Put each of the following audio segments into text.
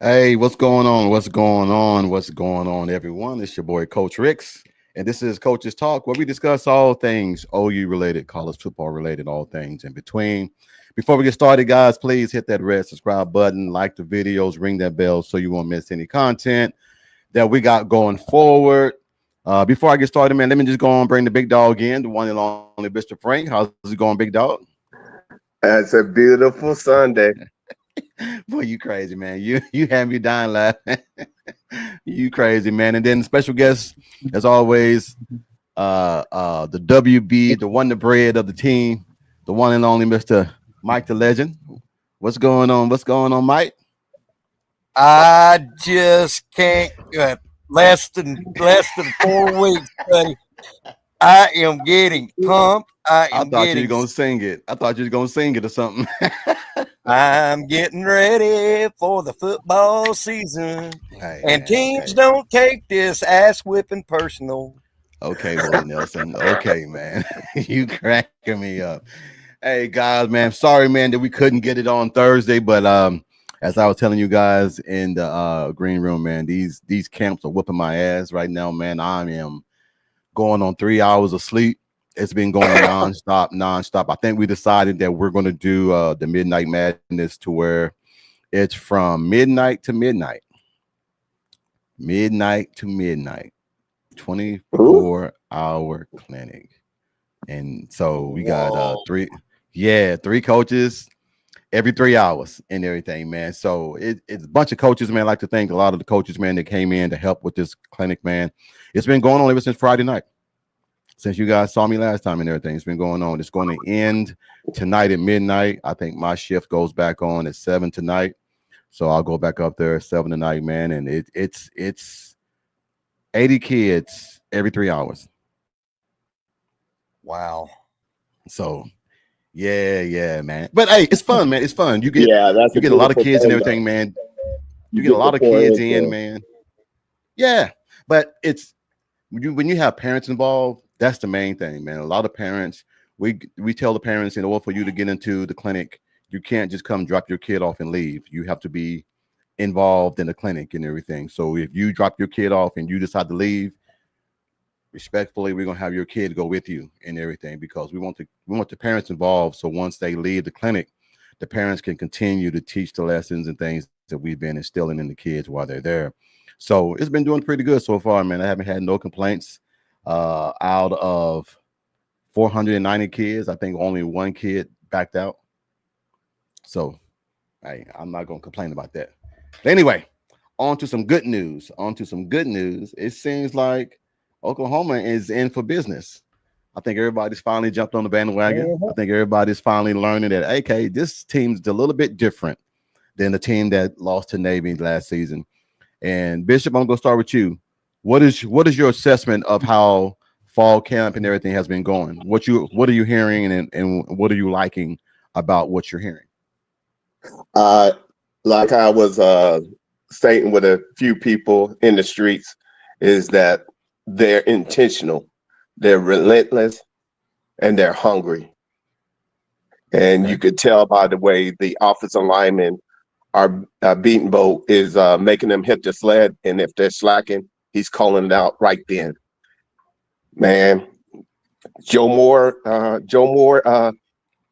Hey, what's going on? What's going on? What's going on, everyone? It's your boy, Coach Ricks, and this is Coach's Talk, where we discuss all things OU related, college football related, all things in between. Before we get started, guys, please hit that red subscribe button, like the videos, ring that bell so you won't miss any content that we got going forward. Before I get started, man, let me just go on and bring the big dog in, the one and only Mr. Frank. How's it going, big dog? It's a beautiful Sunday. Boy, you crazy, man. You have me dying laughing. You crazy, man. And then special guest, as always, the WB, the wonder bread of the team, the one and only Mr. Mike the Legend. What's going on? What's going on, Mike? I just can't. Less than 4 weeks, buddy. I am getting pumped. I thought you were gonna sing it. I thought you were gonna sing it or something. I'm getting ready for the football season, Hey, and man, teams okay. don't take this ass whipping personal. Okay, Willie Nelson. Okay, man. You cracking me up. Hey guys, man. Sorry, man, that we couldn't get it on Thursday, but as I was telling you guys in the green room, man, these camps are whooping my ass right now, man. I am going on 3 hours of sleep. It's been going nonstop, nonstop. I think we decided that we're going to do the Midnight Madness to where it's from midnight to midnight, Ooh, 24-hour clinic. And so we got three coaches every 3 hours and everything, man. So it's a bunch of coaches, man. I like to thank a lot of the coaches, man, that came in to help with this clinic, man. It's been going on ever since Friday night. Since you guys saw me last time and everything, it's been going on. It's going to end tonight at midnight. I think my shift goes back on at 7 tonight. So I'll go back up there at 7 tonight, man. And it's 80 kids every 3 hours. Wow. So yeah, man. But hey, it's fun, man. It's fun. yeah, that's You a get a lot of beautiful kids and thing, everything, though. man. You You get a get to lot of pour kids into in, 'em. man. Yeah, but it's when you have parents involved, that's the main thing, man. A lot of parents, we tell the parents in order for you to get into the clinic, you can't just come drop your kid off and leave. You have to be involved in the clinic and everything. So if you drop your kid off and you decide to leave, respectfully, we're gonna have your kid go with you and everything because we want the parents involved. So once they leave the clinic, the parents can continue to teach the lessons and things that we've been instilling in the kids while they're there. So it's been doing pretty good so far, man. I haven't had no complaints. Out of 490 kids, I think only one kid backed out. So hey, I'm not gonna complain about that. But anyway, on to some good news. On to some good news. It seems like Oklahoma is in for business. I think everybody's finally jumped on the bandwagon. I think everybody's finally learning that okay, this team's a little bit different than the team that lost to Navy last season. And Bishop, I'm gonna start with you. What is your assessment of how fall camp and everything has been going? What are you hearing and what are you liking about what you're hearing? Uh, like I was stating with a few people in the streets, is that they're intentional, they're relentless, and they're hungry. And Okay. you could tell by the way the offensive linemen are beating Bo is making them hit the sled, and if they're slacking, he's calling it out right then. Man, Joe Moore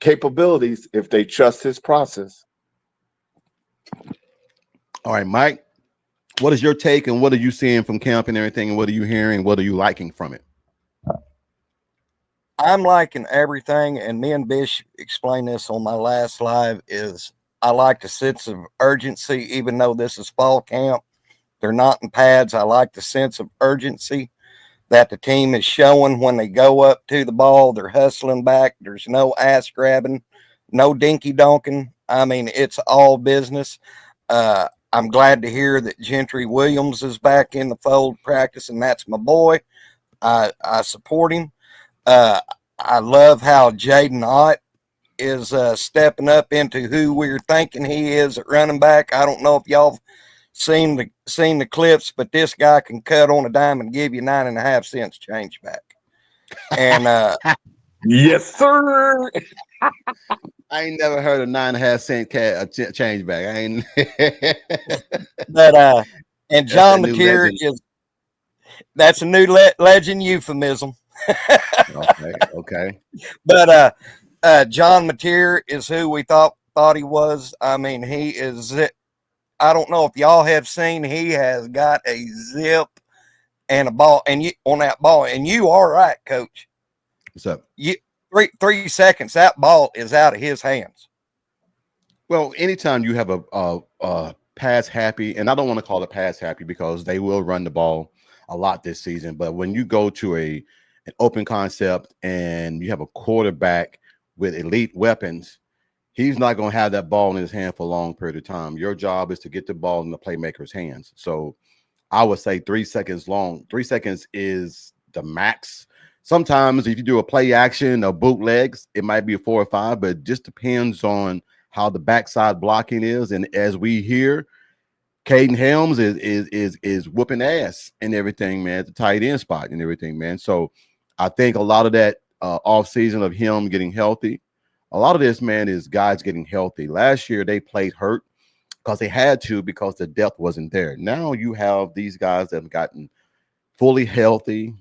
capabilities if they trust his process. All right, Mike. What is your take and what are you seeing from camp and everything? And what are you hearing? What are you liking from it? I'm liking everything, and me and Bish explained this on my last live. Is I like the sense of urgency, even though this is fall camp. They're not in pads. I like the sense of urgency that the team is showing when they go up to the ball. They're hustling back. There's no ass grabbing, no dinky donking. I mean, it's all business. I'm glad to hear that Gentry Williams is back in the fold practicing. That's my boy. I support him. Uh, I love how Jaden Ott is stepping up into who we're thinking he is at running back. I don't know if y'all seen the clips, but this guy can cut on a dime and give you 9.5 cents change back. And Yes, sir. I ain't never heard a 9.5 cent change back. I ain't. But and That's a John new Mateer legend. that's a new legend euphemism. Okay, okay. But John Mateer is who we thought he was. I mean, he is. I don't know if y'all have seen. He has got a zip and a ball, and you on that ball, and you are right, Coach. What's up? You 3 seconds, that ball is out of his hands. Well, anytime you have a pass happy, and I don't want to call it pass happy because they will run the ball a lot this season, but when you go to an open concept and you have a quarterback with elite weapons, he's not going to have that ball in his hand for a long period of time. Your job is to get the ball in the playmaker's hands. So I would say 3 seconds long. 3 seconds is the max. Sometimes if you do a play action or bootlegs, it might be a 4 or 5, but it just depends on how the backside blocking is. And as we hear, Caden Helms is whooping ass and everything, man, at the tight end spot and everything, man. So I think a lot of that off season of him getting healthy, a lot of this, man, is guys getting healthy. Last year they played hurt because they had to because the depth wasn't there. Now you have these guys that have gotten fully healthy,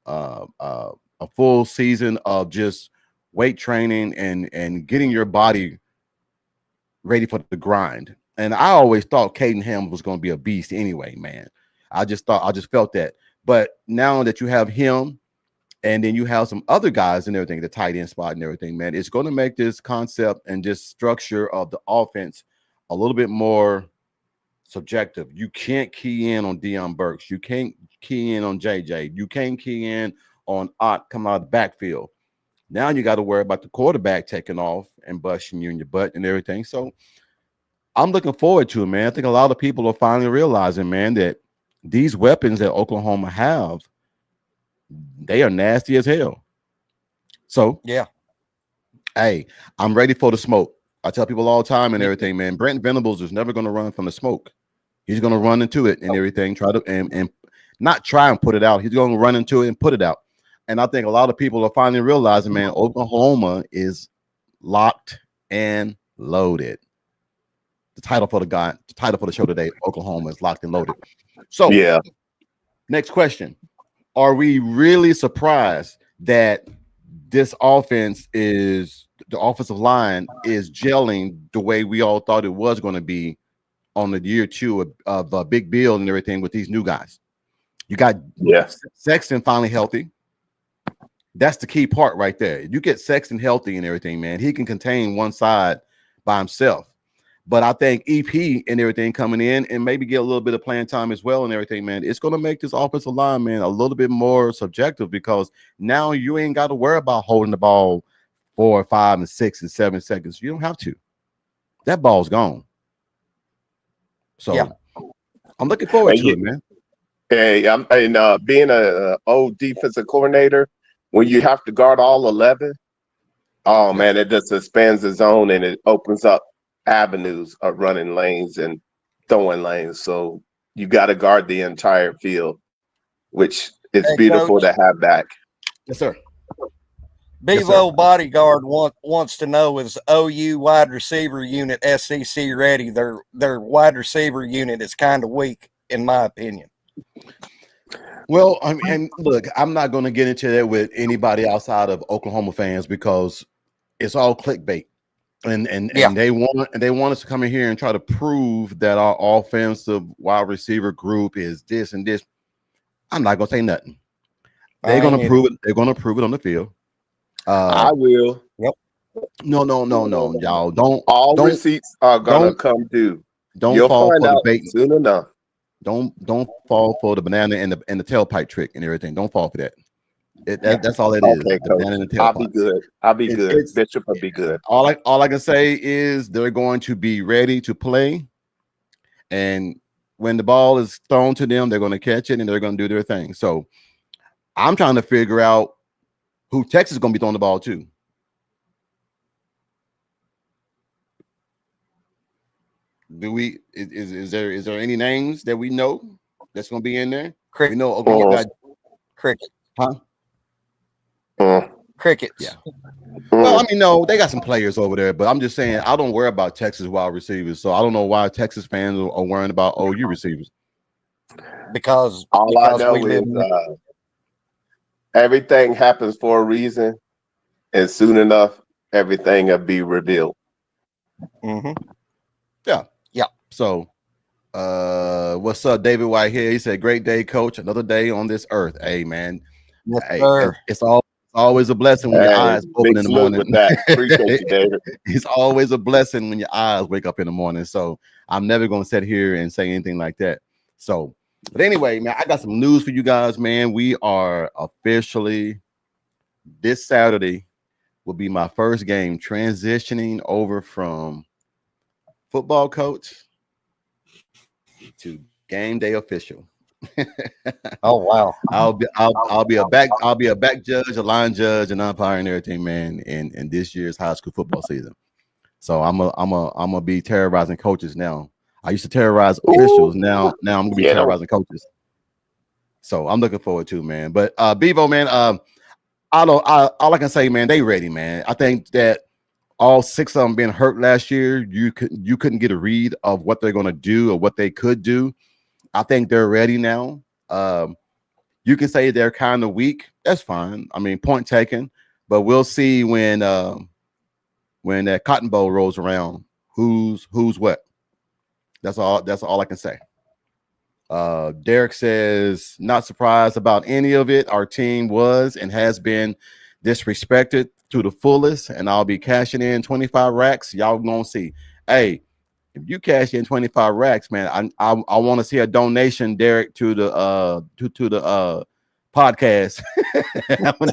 a full season of just weight training and getting your body ready for the grind. And I always thought Caden Helms was going to be a beast anyway, man. I just felt that. But now that you have him and then you have some other guys and everything, the tight end spot and everything, man, it's going to make this concept and just structure of the offense a little bit more subjective. You can't key in on Deion Burks. You can't key in on JJ. You can't key in on Ott coming out of the backfield. Now you got to worry about the quarterback taking off and busting you in your butt and everything. So I'm looking forward to it, man. I think a lot of people are finally realizing, man, that these weapons that Oklahoma have, they are nasty as hell. So, Yeah. Hey, I'm ready for the smoke. I tell people all the time and everything, man. Brent Venables is never going to run from the smoke. He's going to run into it and everything, try to and not try and put it out. He's going to run into it and put it out. And I think a lot of people are finally realizing, man, Oklahoma is locked and loaded. The title for the show today, Oklahoma is locked and loaded. So, Yeah. Next question. Are we really surprised that this offense is the offensive line is gelling the way we all thought it was going to be on the year 2 of Big Bill and everything with these new guys? You got Sexton finally healthy. That's the key part right there. You get Sexton healthy and everything, man. He can contain one side by himself. But I think EP and everything coming in and maybe get a little bit of playing time as well and everything, man. It's going to make this offensive line, man, a little bit more subjective because now you ain't got to worry about holding the ball 4, 5, and 6 and 7 seconds. You don't have to. That ball's gone. So yeah. I'm looking forward to it, man. Hey, being a old defensive coordinator, when you have to guard all 11, man, it just expands the zone and it opens up avenues of running lanes and throwing lanes. So you got to guard the entire field, which is beautiful to have back. Yes, sir. Bevo Bodyguard wants to know, is OU wide receiver unit SEC ready? Their wide receiver unit is kind of weak, in my opinion. Well, I mean, and look, I'm not going to get into that with anybody outside of Oklahoma fans because it's all clickbait. And they want us to come in here and try to prove that our offensive wide receiver group is this and this. I'm not gonna say nothing. They're gonna prove it. They're gonna prove it on the field. I will. Yep. No, y'all don't. All receipts are gonna come due. You'll fall for the bait soon enough. Don't fall for the banana and the tailpipe trick and everything. Don't fall for that. That's all it is. Okay, I'll be good. I'll be good. Bishop will be good. All I can say is they're going to be ready to play, and when the ball is thrown to them, they're going to catch it and they're going to do their thing. So I'm trying to figure out who Texas is going to be throwing the ball to. Is there any names that we know that's going to be in there? Cricket. We know Oklahoma got Cricket. Huh? Crickets. Yeah. Well, I Mm. mean, no, they got some players over there, but I'm just saying I don't worry about Texas wide receivers, so I don't know why Texas fans are worrying about OU receivers. Because All I we know live is in everything happens for a reason, and soon enough, everything will be revealed. Mhm. So, what's up, David White here? He said, "Great day, coach. Another day on this earth." Hey, man. Yes, Hey, sir. it's always a blessing when your Hey, eyes open big in the salute morning. with that. Appreciate you, David. It's always a blessing when your eyes wake up in the morning. So I'm never gonna sit here and say anything like that. So, but anyway, man, I got some news for you guys, man. We are officially this Saturday will be my first game transitioning over from football coach to game day official. Oh wow. I'll be a back judge, a line judge, and umpire and everything, man, in this year's high school football season. So I'm gonna be terrorizing coaches now. I used to terrorize officials. Now I'm gonna be Get 'em. terrorizing coaches. So I'm looking forward to, man. But Bevo, man, all I can say, man, they ready, man. I think that all 6 of them being hurt last year, you couldn't get a read of what they're gonna do or what they could do. I think they're ready now. You can say they're kind of weak. That's fine. I mean, point taken. But we'll see when that Cotton Bowl rolls around, who's what. That's all I can say. Derek says, not surprised about any of it. Our team was and has been disrespected to the fullest, and I'll be cashing in 25 racks. Y'all gonna see. Hey, if you cash in 25 racks, man, I want to see a donation, Derek, to the podcast. I want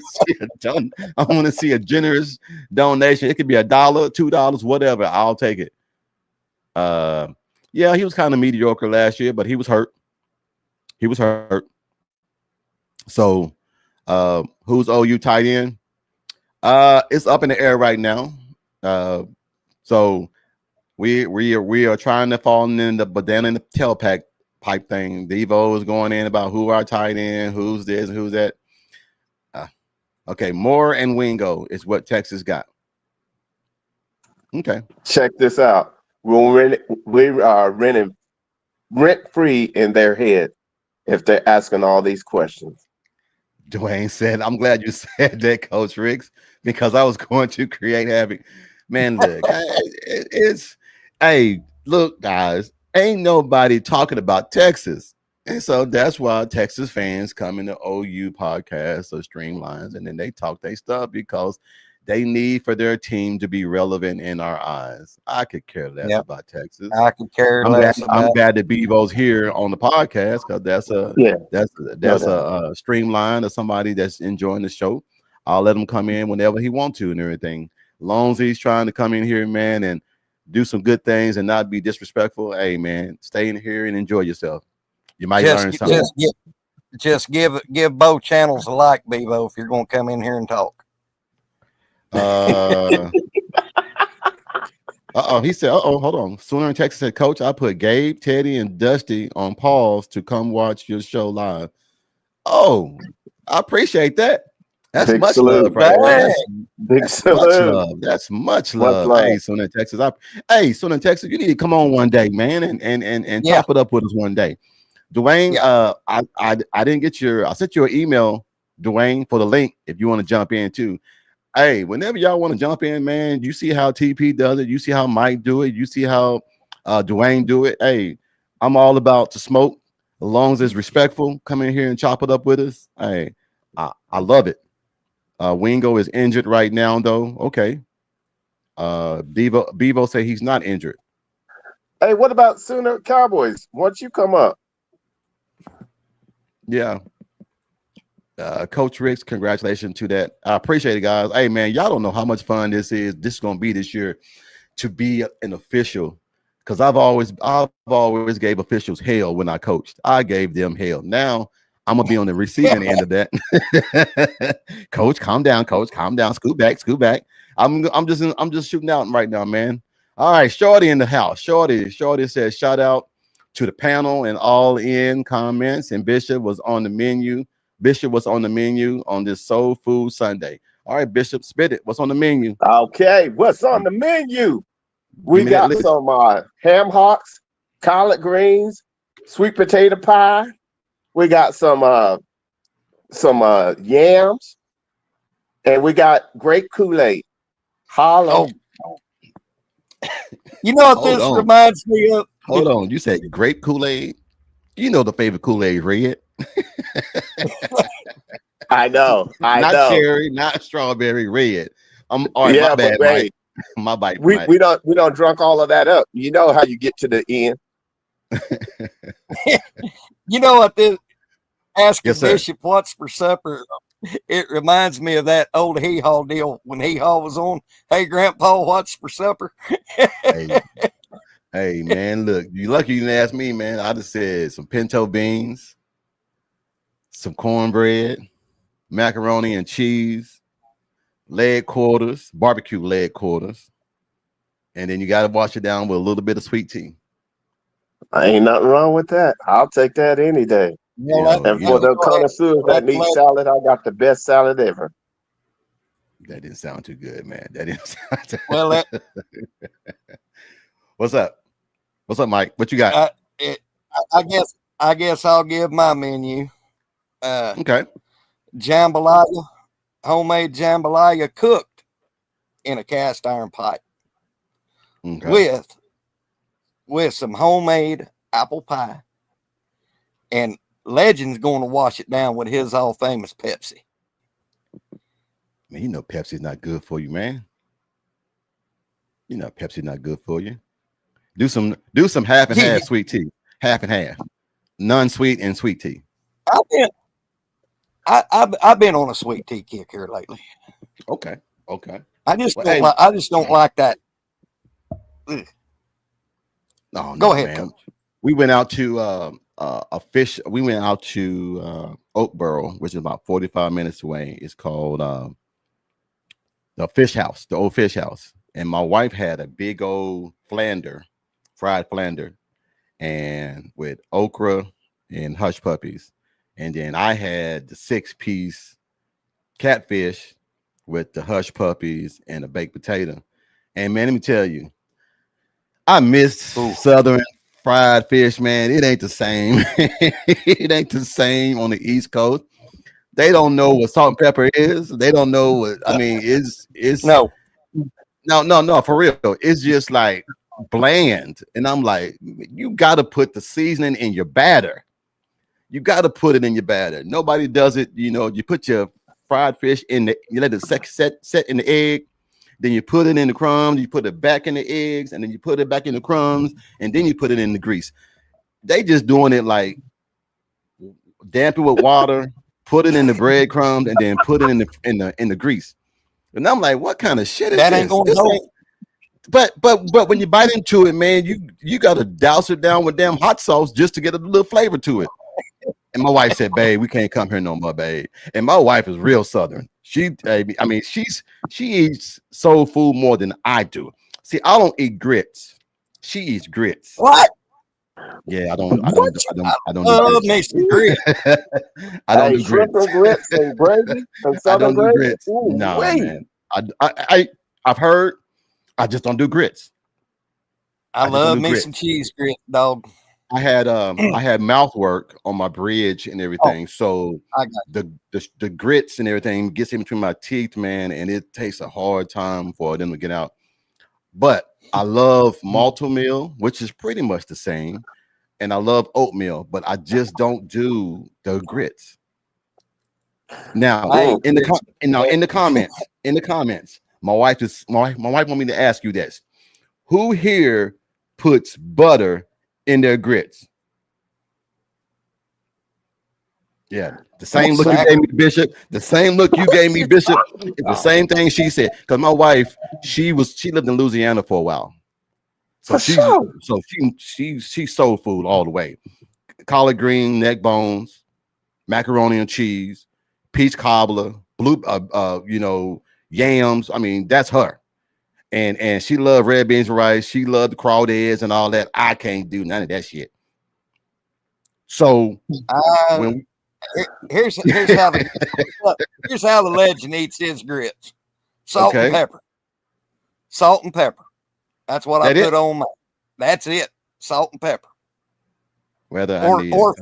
to see a generous donation. It could be $1, $2, whatever. I'll take it. Yeah, he was kind of mediocre last year, but he was hurt. So, who's OU tight end? It's up in the air right now. So we are trying to fall in the banana in the tailpipe pipe thing. Devo is going in about who our tight end, who's this, who's that. Okay, Moore and Wingo is what Texas got. Okay. Check this out. We are renting rent free in their head if they're asking all these questions. Dwayne said, I'm glad you said that, Coach Riggs, because I was going to create havoc. Man, look, hey, look, guys, ain't nobody talking about Texas. And so that's why Texas fans come into OU podcasts or Streamlines, and then they talk their stuff because they need for their team to be relevant in our eyes. I could care less about Texas. I could care I'm less I'm about glad that Bevo's here on the podcast because that's a streamline of somebody that's enjoying the show. I'll let him come in whenever he wants to and everything. Long as he's trying to come in here, man, and do some good things and not be disrespectful. Hey, man, stay in here and enjoy yourself. You might learn something. Just give both channels a like, Bevo, if you're going to come in here and talk. He said, hold on. Sooner in Texas said, Coach, I put Gabe, Teddy, and Dusty on pause to come watch your show live. Oh, I appreciate that. That's Big much salute. love, right there. That's Much love. That's much love. Hey, Sooner in Texas. Sooner in Texas, you need to come on one day, man, and chop it up with us one day. Dwayne, I didn't get I sent you an email, Dwayne, for the link if you want to jump in too. Hey, whenever y'all want to jump in, man, you see how TP does it. You see how Mike do it. You see how Dwayne do it. Hey, I'm all about to smoke as long as it's respectful. Come in here and chop it up with us. Hey, I love it. Wingo is injured right now, though. Okay. Bevo say he's not injured. Hey, what about Sooner Cowboys? Once you come up. Yeah. Coach Riggs, congratulations to that. I appreciate it, guys. Hey, man, y'all don't know how much fun this is. This is going to be this year to be an official because I've always gave officials hell when I coached. I gave them hell. Now I'm gonna be on the receiving end of that. Coach, calm down. Coach, calm down. Scoot back. I'm just shooting out right now, man. All right, Shorty in the house. Shorty says shout out to the panel and all in comments. And Bishop was on the menu on this Soul Food Sunday. All right, Bishop, spit it. What's on the menu? Okay, what's on the menu? We Give me that got list. some ham hocks, collard greens, sweet potato pie. We got some yams, and we got grape Kool-Aid. Holla. Oh, you know what Hold this on. reminds me of? Hold on. You said grape Kool-Aid. You know the favorite Kool-Aid red. I know. Not cherry, not strawberry, red. All right, Yeah, my bad, but Mike. My bad, we Mike. we don't drunk all of that up. You know how you get to the end. You know what this? Asking Yes, sir. Bishop what's for supper. It reminds me of that old Hee Haw deal when Hee Haw was on. Hey, Grandpa, what's for supper? Hey, hey, man, look, you lucky you didn't ask me, man. I just said some pinto beans, some cornbread, macaroni and cheese, leg quarters, barbecue leg quarters, and then you got to wash it down with a little bit of sweet tea. Ain't nothing wrong with that. I'll take that any day. Well, And for the connoisseurs that need salad, I got the best salad ever. That didn't sound too good, man. That didn't sound too well, What's up? What's up, Mike? What you got? I guess I'll give my menu. Okay. Jambalaya, homemade jambalaya cooked in a cast iron pot Okay. with some homemade apple pie, and Legend's going to wash it down with his all famous Pepsi. Man, you know Pepsi's not good for you, man. You know Pepsi's not good for you. Do some half and half sweet tea, half and half, non-sweet and sweet tea. I've been on a sweet tea kick here lately. Okay. I just don't like that. No, go ahead, man. Coach. We went out to We went out to Oakboro, which is about 45 minutes away. It's called the Fish House, the old Fish House. And my wife had a big old fried flander, and with okra and hush puppies. And then I had the 6-piece catfish with the hush puppies and a baked potato. And man, let me tell you, I missed Southern fried fish, man. It ain't the same. It ain't the same on the East Coast. They don't know what salt and pepper is. They don't know what, I mean, it's no, for real. It's just like bland. And I'm like, you got to put the seasoning in your batter. You got to put it in your batter. Nobody does it. You know, you put your fried fish you let it set in the egg. Then you put it in the crumbs, you put it back in the eggs, and then you put it back in the crumbs, and then you put it in the grease. They just doing it like damp it with water, put it in the breadcrumbs, and then put it in the grease. And I'm like, what kind of shit is that? This? Ain't gonna go. But when you bite into it, man, you gotta douse it down with damn hot sauce just to get a little flavor to it. And my wife said, babe, we can't come here no more, babe. And my wife is real Southern. She eats soul food more than I do. See, I don't eat grits. She eats grits. What? Yeah, I don't do grits. I don't do grits and gravy and I don't do gravy? grits. No, man. I've heard. I just don't do grits. I love me some cheese grits, dog. I had mouth work on my bridge and everything, so the grits and everything gets in between my teeth, man, and it takes a hard time for them to get out. But I love malto meal, which is pretty much the same, and I love oatmeal, but I just don't do the grits. Now, in the comments, my wife want me to ask you this: who here puts butter in their grits? Yeah, the same look you gave me, Bishop. The same look you gave me, Bishop. It's the same thing she said. Because my wife, she lived in Louisiana for a while, so she's soul food all the way. Collard green, neck bones, macaroni and cheese, peach cobbler, yams. I mean, that's her. And she loved red beans and rice. She loved the crawdads and all that. I can't do none of that shit. So Here's how here's how the legend eats his grits. Salt and Okay. pepper. Salt and pepper. That's what That I it? put on my. That's it. Salt and pepper. Whether I Or need or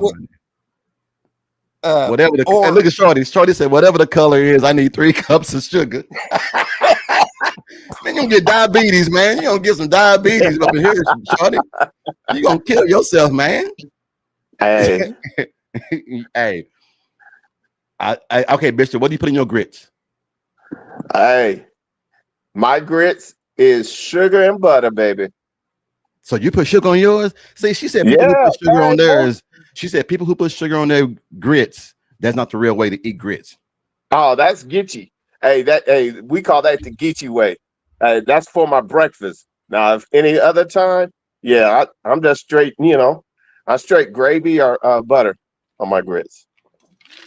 whatever the or look at Shorty. Shorty said, whatever the color is, I need 3 cups of sugar. Man, you don't get diabetes, man. You don't get some diabetes up in here, Shorty. You gonna kill yourself, man. Hey, Hey, okay, Bishop. What do you put in your grits? hey, my grits is sugar and butter, baby. So you put sugar on yours? See, she said people who Yeah, put sugar on hey, boy. theirs. She said people who put sugar on their grits. That's not the real way to eat grits. Oh, that's Geechee. Hey, we call that the Geechee way. That's for my breakfast. Now, if any other time, yeah, I'm just straight, I straight gravy or butter on my grits.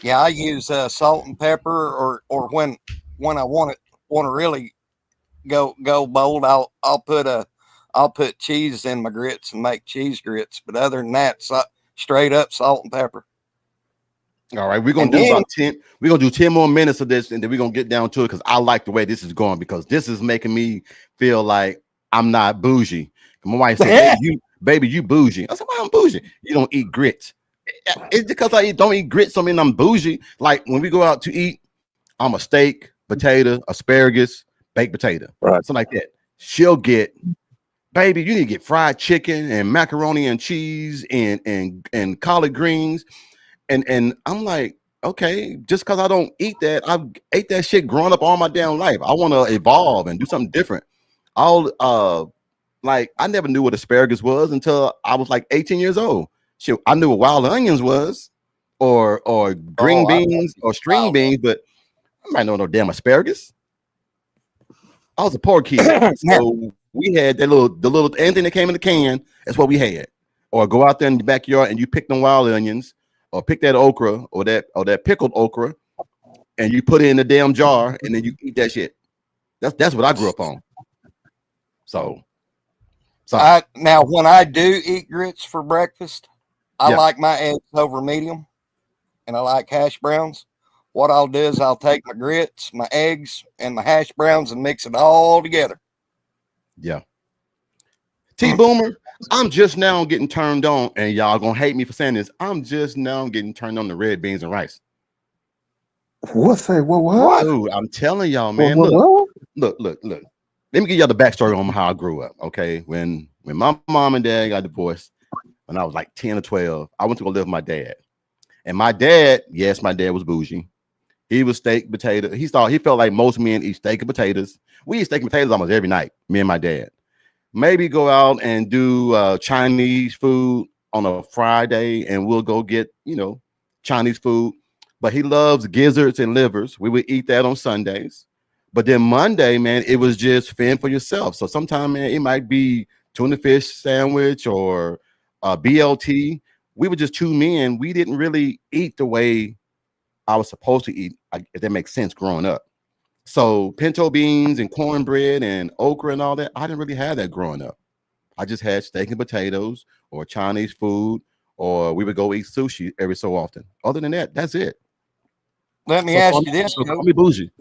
yeah, I use salt and pepper, or when I want to really go bold, I'll put cheese in my grits and make cheese grits. But other than that, straight up salt and pepper. All right, we're gonna And do then about 10. We're gonna do 10 more minutes of this, and then we're gonna get down to it because I like the way this is going because this is making me feel like I'm not bougie. My wife said, baby, you bougie. I said, why I'm bougie? You don't eat grits. It's because don't eat grits, I mean I'm bougie. Like when we go out to eat, I'm a steak, potato, asparagus, baked potato, Right. something like that. She'll get, baby, you need to get fried chicken and macaroni and cheese and collard greens. And I'm like, okay, just because I don't eat that, I've ate that shit growing up all my damn life. I want to evolve and do something different. Like I never knew what asparagus was until I was like 18 years old. Shit, I knew what wild onions was, or green beans or string beans, but I might know no damn asparagus. I was a poor kid, so we had the little anything that came in the can. That's what we had. Or go out there in the backyard and you pick them wild onions, or pick that okra or that pickled okra, and you put it in the damn jar, and then you eat that shit. That's what I grew up on. So now when I do eat grits for breakfast, I Yeah. like my eggs over medium, and I like hash browns. What I'll do is I'll take my grits, my eggs, and my hash browns and mix it all together. yeah. T Boomer, I'm just now getting turned on, and y'all gonna hate me for saying this. I'm just now getting turned on to red beans and rice. What's that? What? Dude, I'm telling y'all, What? man. Look. Let me give y'all the backstory on how I grew up. Okay, when my mom and dad got divorced when I was like 10 or 12, I went to go live with my dad. And my dad, yes, my dad was bougie. He was steak potato. He felt like most men eat steak and potatoes. We eat steak and potatoes almost every night, me and my dad. Maybe go out and do Chinese food on a Friday, and we'll go get, Chinese food. But he loves gizzards and livers. We would eat that on Sundays. But then Monday, man, it was just fend for yourself. So sometimes, man, it might be tuna fish sandwich or BLT. We were just 2 men. We didn't really eat the way I was supposed to eat, if that makes sense, growing up. So pinto beans and cornbread and okra and all that, I didn't really have that growing up. I just had steak and potatoes or Chinese food, or we would go eat sushi every so often. Other than that, that's it. Let me So ask call you this, call Joe. me bougie.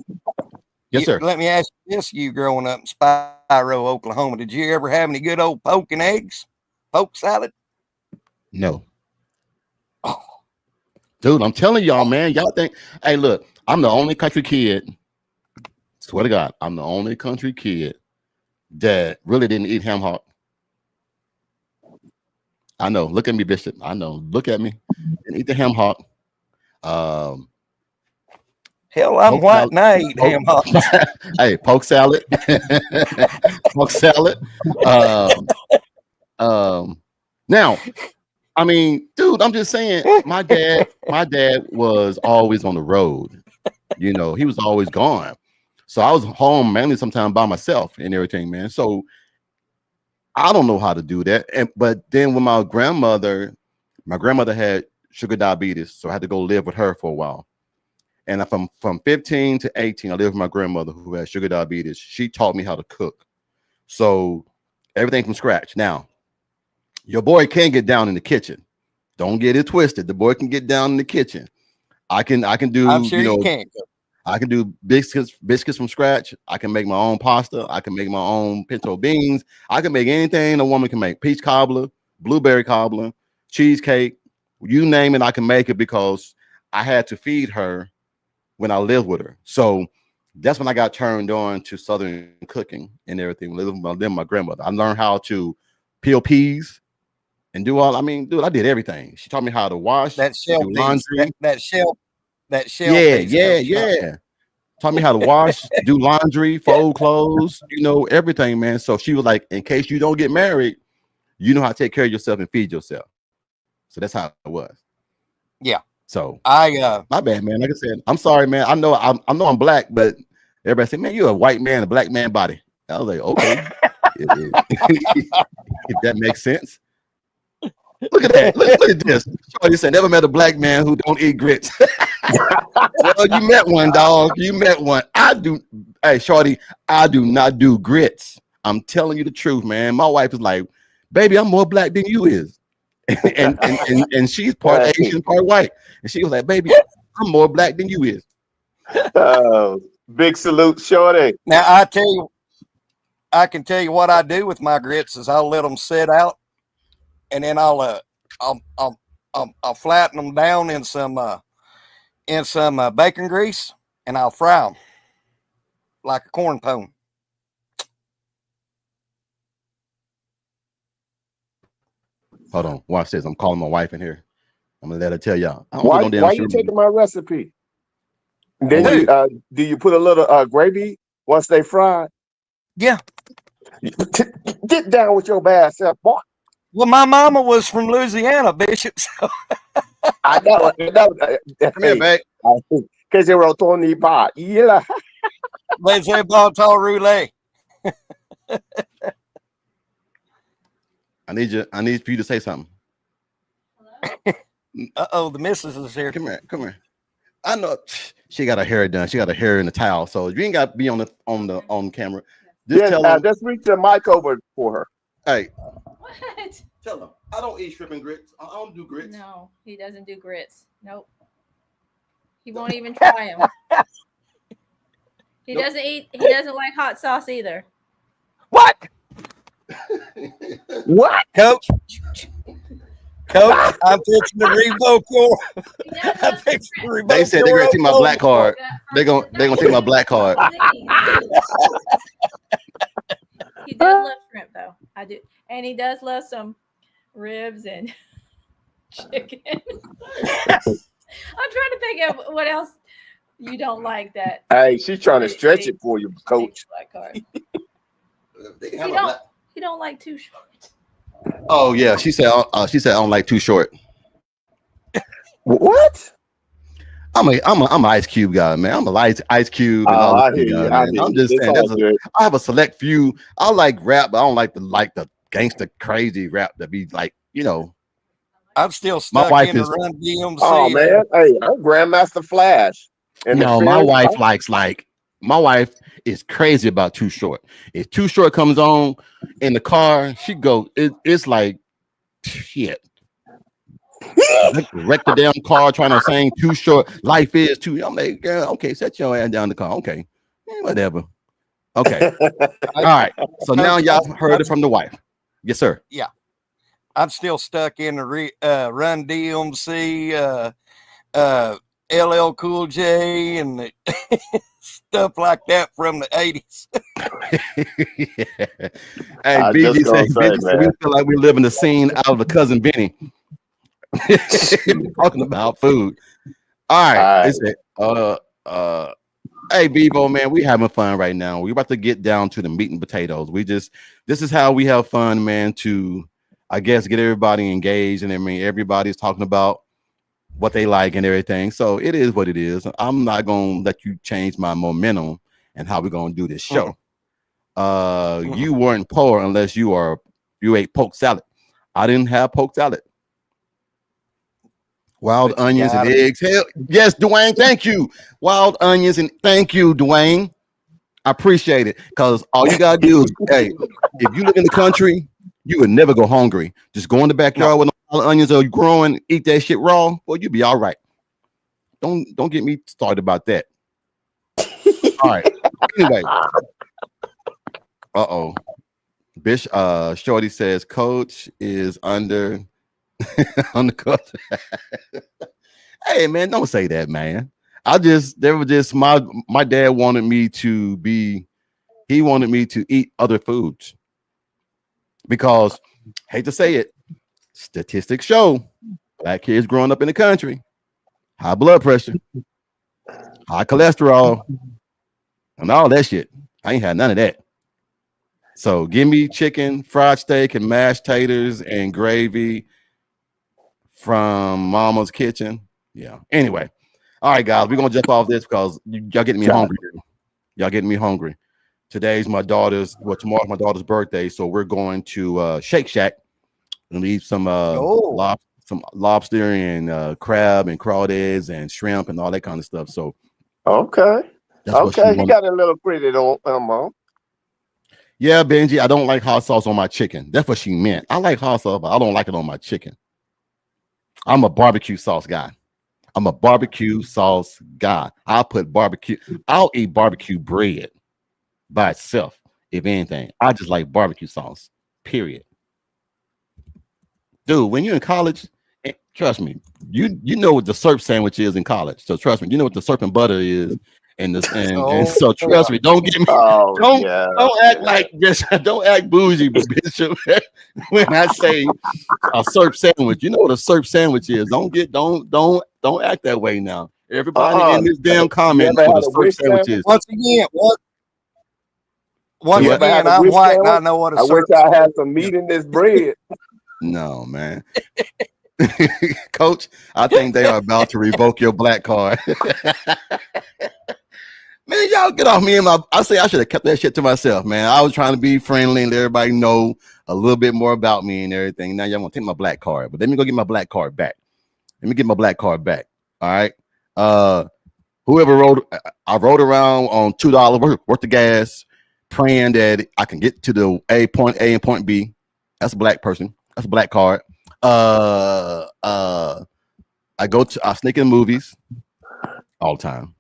Yes, sir. Let me ask you this: you growing up in Spiro, Oklahoma, did you ever have any good old poke and eggs, poke salad? No. Dude, I'm telling y'all, man. Y'all think, hey, look, I'm the only country kid. Swear to God, I'm the only country kid that really didn't eat ham hock. I know. Look at me, Bishop. I know. Look at me. Didn't eat the ham hock. Hell, I'm Poke white salad. and I eat ham hocks. Hey, poke salad. Poke salad. Now, I mean, dude, I'm just saying, my dad was always on the road. He was always gone. So I was home mainly sometimes by myself and everything, man. So I don't know how to do that. But then when my grandmother had sugar diabetes, so I had to go live with her for a while. And from 15 to 18, I lived with my grandmother who had sugar diabetes. She taught me how to cook. So everything from scratch. Now, your boy can get down in the kitchen. Don't get it twisted. The boy can get down in the kitchen. I can do, I'm sure you know, you can cook. I can do biscuits from scratch. I can make my own pasta. I can make my own pinto beans. I can make anything a woman can make. Peach cobbler, blueberry cobbler, cheesecake, you name it, I can make it because I had to feed her when I lived with her. So that's when I got turned on to Southern cooking and everything. Living with my grandmother, I learned how to peel peas and do all. I mean, dude, I did everything. She taught me how to wash, That shell do piece, laundry. that shell Yeah, piece yeah, comes from- yeah. Taught me how to wash, do laundry, fold clothes, you know, everything, man. So she was like, in case you don't get married, you know how to take care of yourself and feed yourself. So that's how it was. Yeah. So I my bad, man. Like I said, I'm sorry, man. I know I'm black, but everybody say, man, you're a white man, a black man body. I was like, okay. If that makes sense. Look at that. Look at this. Shorty said, never met a black man who don't eat grits. Well, you met one, dog. You met one. I do. Hey, Shorty, I do not do grits. I'm telling you the truth, man. My wife is like, baby, I'm more black than you is. and she's part Asian, part white. And she was like, baby, I'm more black than you is. Big salute, Shorty. now I can tell you what I do with my grits is I'll let them sit out, and then I'll flatten them down in some bacon grease, and I'll fry them like a corn pone. Hold on, watch this. I'm calling my wife in here. I'm gonna let her tell y'all. Why you taking my recipe? Then do you put a little gravy once they fry? Yeah. Get down with your bad self, boy. Well, my mama was from Louisiana, Bishop. So. I know. Come here, babe. Because they were on the bar. Yeah. They say bon temps roulette. I need for you to say something. Uh-oh, the missus is here. Come here. I know she got her hair done. She got her hair in the towel, so you ain't got to be on camera. Just tell her. Just reach the mic over for her. Hey, What? tell them I don't eat shrimp and grits. I don't do grits. No, he doesn't do grits. Nope. He won't even try them. He Nope. doesn't eat. He doesn't like hot sauce either. What? What? Coach, I'm fixing to revoke your. He does I'm love fixing to shrimp. revoke They said they're gonna take my black card. They're gonna take my black card. He does love shrimp though. I do, and he does love some ribs and chicken. I'm trying to think of what else you don't like. That Hey, she's trying to stretch it for you, Coach. black card. They He don't like too short. Oh yeah, she said I don't like too short. What? I'm an Ice Cube guy, man. I'm a Ice Cube. And all I this hear you. guy, I man. hear I'm you. just It's saying. all good. I have a select few. I like rap, but I don't like the gangster crazy rap that be like, you know. I'm still My stuck wife in the is- Run DMC. Oh man, hey, I'm Grandmaster Flash. And No, my wife likes my wife is crazy about Too Short. If Too Short comes on in the car, she go. It's like shit. Wreck the damn car trying to sing Too Short. Life is too. I'm like, girl, okay, set your ass down the car. Okay, whatever. Okay, all right. So now y'all heard it from the wife. Yes, sir. I'm still stuck in the Run DMC, LL Cool J, and the stuff like that from the 80s. Hey, I BG just gonna said, say, BG said, we man. feel like we're living the scene out of the Cousin Benny. Talking about food. All right. Hey, Bevo, man, we having fun right now. We're about to get down to the meat and potatoes. This is how we have fun, man, to, I guess, get everybody engaged. And I mean, everybody's talking about what they like and everything. So it is what it is. I'm not going to let you change my momentum and how we're going to do this show. You weren't poor unless you ate poke salad. I didn't have poke salad. Wild onions and eggs. Hell, yes, Dwayne. Thank you. Wild onions and thank you, Dwayne. I appreciate it. Because all you gotta do is, hey, if you live in the country, you would never go hungry. Just go in the backyard with all the onions are growing, eat that shit raw. Well, you'll be all right. don't get me started about that. All right. Anyway. Bish Shorty says coach is under on the coach. Hey man, don't say that, man. My dad wanted me to eat other foods because hate to say it, statistics show black kids growing up in the country, high blood pressure, high cholesterol, and all that shit. I ain't had none of that. So give me chicken, fried steak, and mashed taters and gravy from Mama's Kitchen. Yeah. Anyway, all right, guys, we're gonna jump off this because y'all getting me hungry. Y'all getting me hungry. Tomorrow's my daughter's birthday, so we're going to Shake Shack and eat some lobster and crab and crawdads and shrimp and all that kind of stuff. So okay, you got a little pretty on, Mom. Yeah, Benji, I don't like hot sauce on my chicken. That's what she meant. I like hot sauce, but I don't like it on my chicken. I'm a barbecue sauce guy. I'll eat barbecue bread by itself, if anything. I just like barbecue sauce, period. Dude, when you're in college, trust me, you know what the syrup sandwich is in college. So trust me, you know what the syrup and butter is. And so trust me, don't get me don't act like this, don't act bougie, Bishop, when I say a syrup sandwich. You know what a syrup sandwich is. Don't act that way now. Everybody in this damn comment knows what a syrup sandwich is. Once again, I'm white and I know what a syrup sandwich is. I wish I had some meat in this bread. No, man. Coach, I think they are about to revoke your black card. Man, y'all get off me. I say I should have kept that shit to myself, man. I was trying to be friendly and let everybody know a little bit more about me and everything. Now y'all want to take my black card, but let me go get my black card back. All right. Whoever I rode around on $2 worth of gas, praying that I can get to the point A and point B. That's a black person. That's a black card. I sneak in movies all the time.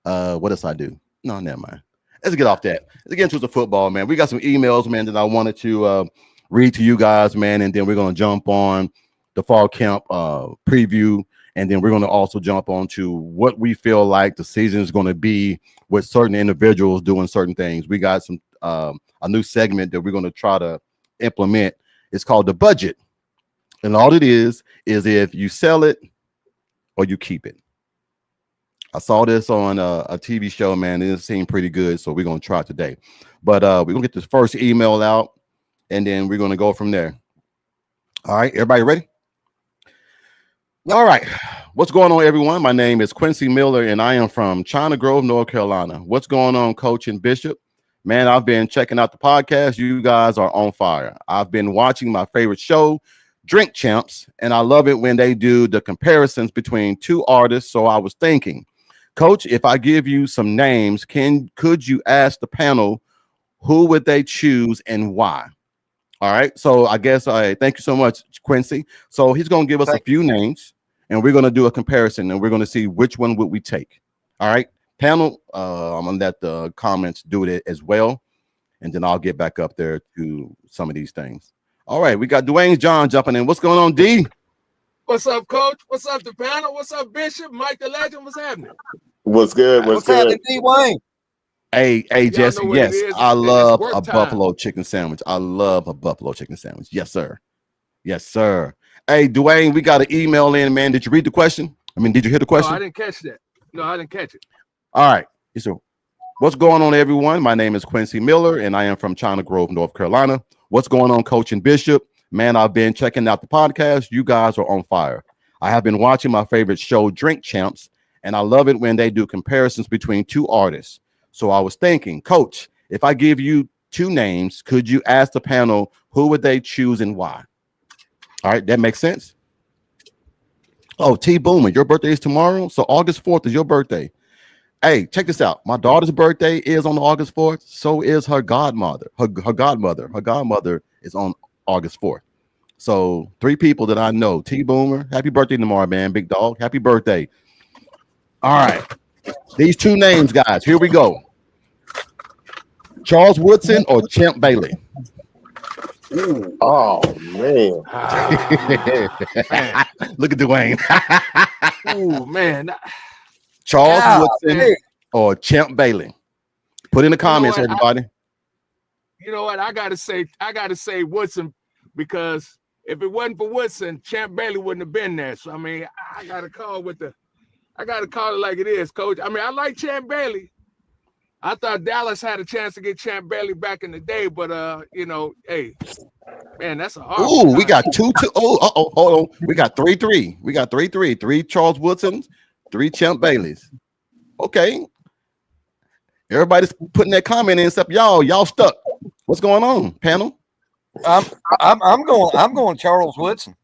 What else I do? No, never mind. Let's get off that. Let's get into the football, man. We got some emails, man, that I wanted to read to you guys, man, and then we're gonna jump on the fall camp preview, and then we're gonna also jump on to what we feel like the season is gonna be with certain individuals doing certain things. We got some a new segment that we're gonna try to implement. It's called the budget, and all it is if you sell it or you keep it. I saw this on a TV show, man. It seemed pretty good, so we're gonna try it today. But we're gonna get this first email out, and then we're gonna go from there. All right, everybody ready? All right, what's going on, everyone? My name is Quincy Miller, and I am from China Grove, North Carolina. What's going on, Coach and Bishop? Man, I've been checking out the podcast. You guys are on fire. I've been watching my favorite show, Drink Champs, and I love it when they do the comparisons between two artists. So I was thinking, Coach, if I give you some names, could you ask the panel who would they choose and why? All right. So I guess thank you so much, Quincy. So he's going to give us a few names, and we're going to do a comparison, and we're going to see which one would we take. All right, panel. I'm going to let the comments do it as well, and then I'll get back up there to some of these things. All right, we got Dwayne John jumping in. What's going on, D? What's up, Coach? What's up, the panel? What's up, Bishop? Mike the Legend? What's happening? What's good? What's good? happening, D-Wayne? Hey, Jesse. Yes, I love a buffalo chicken sandwich. Yes, sir. Yes, sir. Hey, Dwayne, we got an email in, man. Did you read the question? Did you hear the question? No, I didn't catch that. No, I didn't catch it. All right. So, what's going on, everyone? My name is Quincy Miller, and I am from China Grove, North Carolina. What's going on, Coach and Bishop? Man, I've been checking out the podcast. You guys are on fire. I have been watching my favorite show, Drink Champs, and I love it when they do comparisons between two artists. So I was thinking, Coach, if I give you two names, could you ask the panel who would they choose and why? All right, that makes sense. Oh, T Boomer, your birthday is tomorrow, so August 4th is your birthday. Hey, check this out. My daughter's birthday is on August 4th. So is her godmother. Her godmother is on August 4th. So 3 people that I know. T Boomer, happy birthday tomorrow, man. Big dog, happy birthday. All right. These two names, guys. Here we go. Charles Woodson or Champ Bailey? Oh man. Man. Look at Dwayne. Ooh, man. Charles God, Woodson hey. or Champ Bailey? Put in the comments, what? everybody. You know what? I gotta say Woodson, because if it wasn't for Woodson, Champ Bailey wouldn't have been there. So I mean, I gotta call it like it is, Coach. I mean, I like Champ Bailey. I thought Dallas had a chance to get Champ Bailey back in the day, but you know, hey, man, that's a hard. Ooh, we got 2-2. Oh, hold on. We got 3-3. We got 3-3. 3 Charles Woodsons, 3 Champ Baileys. Okay. Everybody's putting that comment in except y'all. Y'all stuck. What's going on, panel? I'm going Charles Woodson.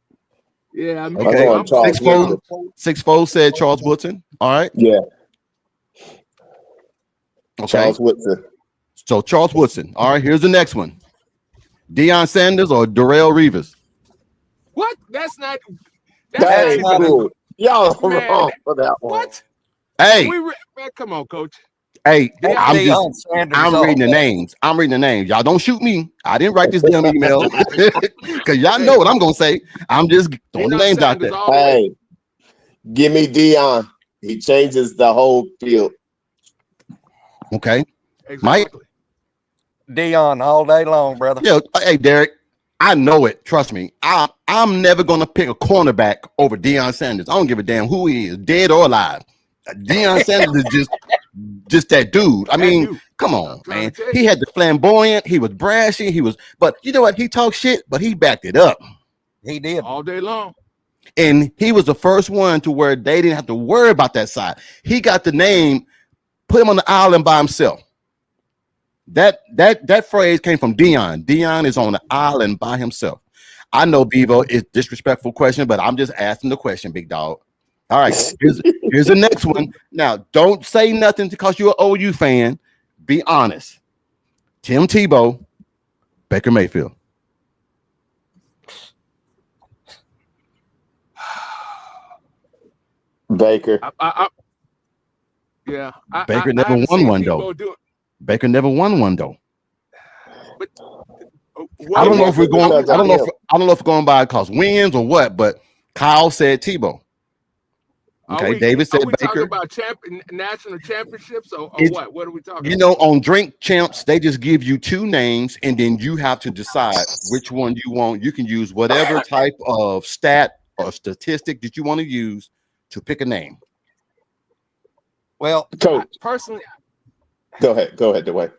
Yeah, I mean, I'm Okay. going Charles 6-4 Woodson. 6-4 said Charles Woodson. All right. Yeah, Okay. Charles Woodson. So Charles Woodson. All right. Here's the next one. Deion Sanders or Darrell Reeves? What? That's not That not ain't even- cool. Y'all Man, wrong for that one. What? Hey, Man, come on, Coach. hey, Deion I'm Sanders reading the names. I'm reading the names. Y'all don't shoot me. I didn't write this damn email because y'all know what I'm gonna say. I'm just throwing the Deion names out Sanders there. all the way. Hey, give me Dion. He changes the whole field. Okay. Exactly. Deion all day long, brother. Yeah. Hey, Derek. I know it. Trust me. I'm never gonna pick a cornerback over Deion Sanders. I don't give a damn who he is, dead or alive. Deion Sanders is just that dude. I mean, dude. come on, trying man. to tell He you. had the flamboyant. He was brashy. But you know what? He talked shit, but he backed it up. He did. All day long. And he was the first one to where they didn't have to worry about that side. He got the name, put him on the island by himself. That phrase came from Deion. Deion is on the island by himself. I know Bevo is disrespectful question, but I'm just asking the question, big dog. All right, here's the next one. Now, don't say nothing because you're an OU fan. Be honest. Tim Tebow, Baker Mayfield. Baker. Yeah. Baker I never haven't won seen one, Tebow though. do it. Baker never won one though. What I don't is know it? if we're going. because I of don't know. him. I don't know if we're going by cause wins or what. But Kyle said Tebow. Okay, David said Are we talking Baker. about national championships or It's- what? What are we talking You about? know, on Drink Champs, they just give you two names, and then you have to decide which one you want. You can use whatever type of stat or statistic that you want to use to pick a name. Well, Coach, Personally, go ahead, Dwayne.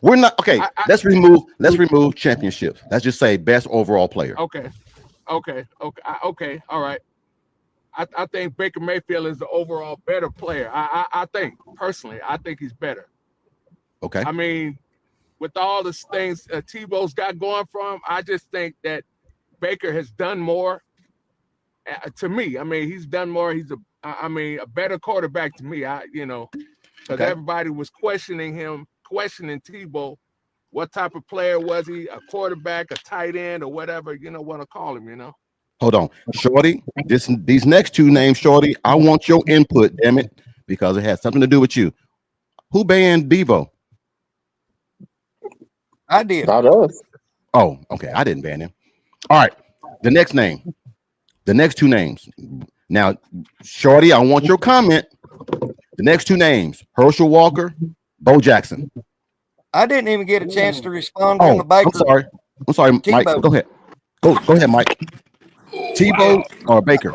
We're not okay. I- Let's remove championships. Let's just say best overall player. okay, all right. I think Baker Mayfield is the overall better player. I think personally, I think he's better. Okay. I mean, with all the things Tebow's got going for him, I just think that Baker has done more. To me, I mean, he's done more. He's a better quarterback to me. Because Okay. everybody was questioning Tebow. What type of player was he? A quarterback, a tight end, or whatever want to call him. Hold on, Shorty. These next two names, Shorty. I want your input, damn it, because it has something to do with you. Who banned Bevo? I did. Not us. Oh, okay. I didn't ban him. All right. The next name. The next two names. Now, Shorty, I want your comment. The next two names: Herschel Walker, Bo Jackson. I didn't even get a chance to respond on Oh, the Baker. I'm sorry, Mike. Tebow. Go ahead. Go ahead, Mike. Tebow or Baker?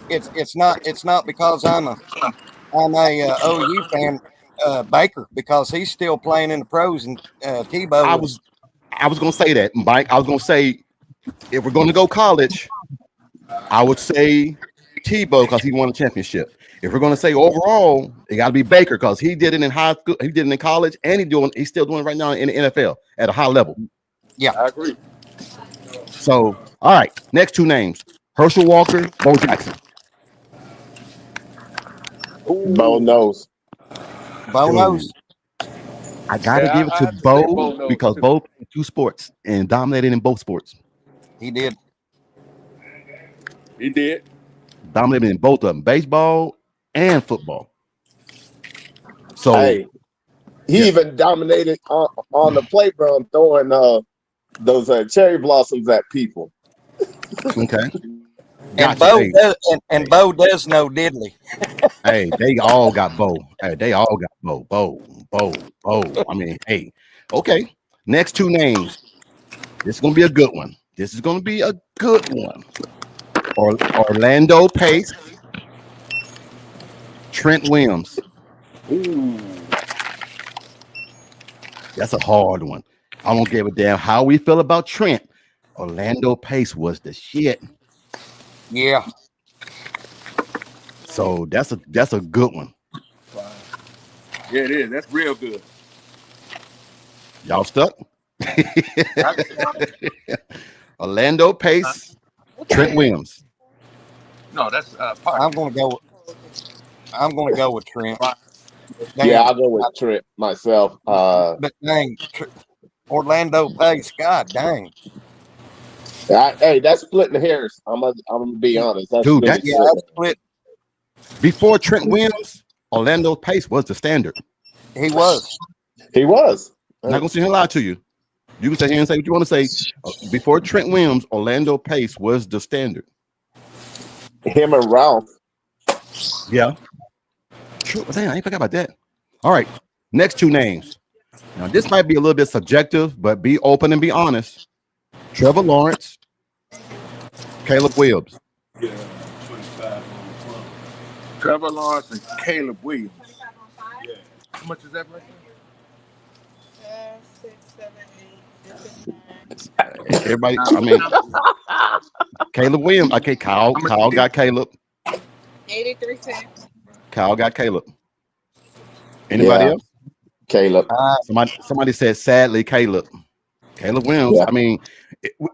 It's not because I'm a OU fan, Baker, because he's still playing in the pros, and Tebow. I was gonna say that, Mike. I was gonna say if we're gonna go college, I would say Tebow because he won a championship. If we're gonna say overall, it got to be Baker because he did it in high school, he did it in college, and he's still doing it right now in the NFL at a high level. I agree. So, all right, next two names: Herschel Walker, Bo Jackson. Bo knows. Bo knows. I gotta Yeah, give it I to have to say Bo Bo knows, because too. Bo played two sports and dominated in both sports. He did. He did. Dominated in both of them, baseball and football. So Hey, he even dominated on the playground throwing those cherry blossoms at people. okay, And gotcha. Bo Hey, does, and Bo does know diddly. hey, they all got Bo. Hey, they all got Bo. I mean, hey, okay. Next two names. This is gonna be a good one. This is gonna be a good one. Orlando Pace, Trent Williams. Ooh. That's a hard one. I don't give a damn how we feel about Trent. Orlando Pace was the shit. Yeah. So that's a good one. Wow. Yeah, it is. That's real good. Y'all stuck? Orlando Pace, Trent Williams. No, that's I'm part. gonna go. I'm gonna go with Trent. Dang, Yeah, I'll go with Trent myself. but dang, Orlando Pace. God dang. Hey, that's splitting hairs. I'm gonna be honest. That's Dude, really that's Yeah, that's split. before Trent Williams, Orlando Pace was the standard. He was. He was. I'm not gonna sit here and lie to you. You can sit here and say what you want to say. Before Trent Williams, Orlando Pace was the standard. Him and Ralph. Yeah. True. Damn, I ain't forgot about that. All right. Next two names. Now, this might be a little bit subjective, but be open and be honest. Trevor Lawrence, Caleb Williams. Yeah, 25. Trevor Lawrence and Caleb Williams. Yeah. How much is that right there? 6, 7, 8, Everybody, I mean, Caleb Williams. Okay, Kyle got Caleb. 83 cents. Kyle got Caleb. Anybody Yeah. else? Caleb. Somebody said, sadly, Caleb. Caleb Williams. Yeah. I mean,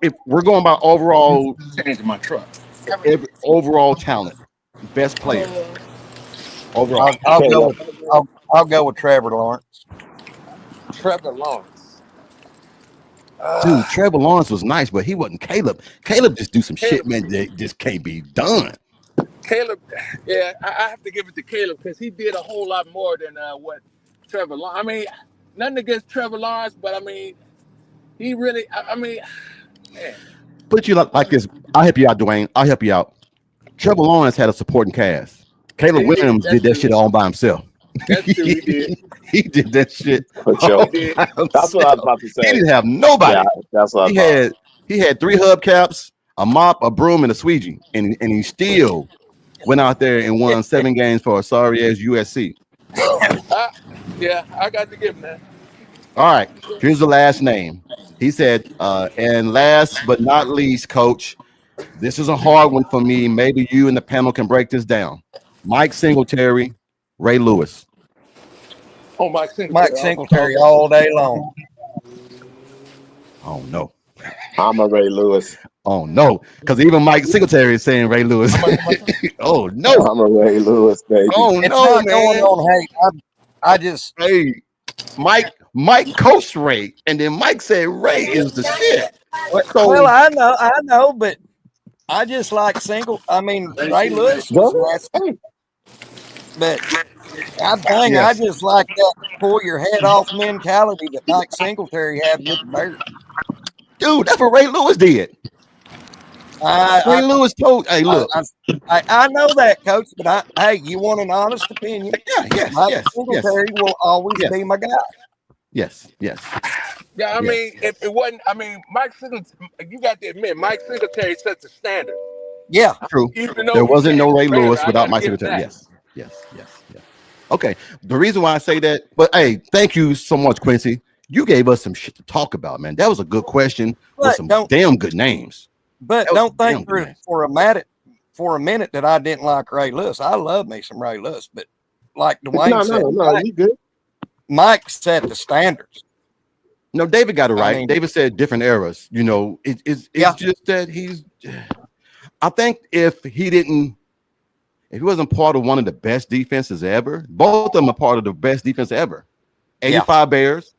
if we're going by overall, Changing my truck. overall talent, best player overall. I'll go with Trevor Lawrence. Trevor Lawrence. Dude, Trevor Lawrence was nice, but he wasn't Caleb. Caleb just do some shit, man, that just can't be done. Caleb, yeah, I have to give it to Caleb because he did a whole lot more than what Trevor Lawrence. I mean, nothing against Trevor Lawrence, but I mean, he really, I mean, man. Put you like this. I'll help you out, Dwayne. I'll help you out. Trevor Lawrence had a supporting cast. Caleb Williams did that shit all by himself. That's true, he did. He did that shit. For sure. He did. That's what I was about to He say. didn't have nobody. Yeah, that's what I thought. He had 3 hubcaps, a mop, a broom, and a squeegee, and he still went out there and won 7 games for a sorry ass USC. Yeah, I got to give him that. All right, here's the last name. He said, and last but not least, Coach, this is a hard one for me. Maybe you and the panel can break this down. Mike Singletary, Ray Lewis. Oh, Mike Singletary. Mike Singletary all day long. Oh no. I'm a Ray Lewis. Oh no, because even Mike Singletary is saying Ray Lewis. Oh no. I'm a Ray Lewis, baby. Oh It's no, not man. going on hate. I just Hey, Mike coached Ray, and then Mike said Ray is the shit. So, well, I know, but I just like Ray Lewis was nasty, but I just like that pull your head off mentality that Mike Singletary had with the Bears. dude, that's what Ray Lewis did. Ray Lewis told, hey, look. I know that, Coach, but hey, you want an honest opinion? Yes, Mike Singletary will always be my guy. Yes. Yeah, I mean, if it wasn't, I mean, Mike Singletary, you got to admit, Mike Singletary sets the standard. Yeah. True. Even though There wasn't no Ray Bear, Lewis I without gotta Mike give Singletary. that. Yes. Okay. The reason why I say that, but hey, thank you so much, Quincy. You gave us some shit to talk about, man. That was a good question with some damn good names. But That was don't think damn good. for a minute that I didn't like Ray Lewis. I love me some Ray Lewis, but like Dwayne said, No, you good. Mike set the standards. No, David got it right. I mean, David said different eras. You know, it's just that I think if he wasn't part of one of the best defenses ever, both of them are part of the best defense ever. 85 Bears,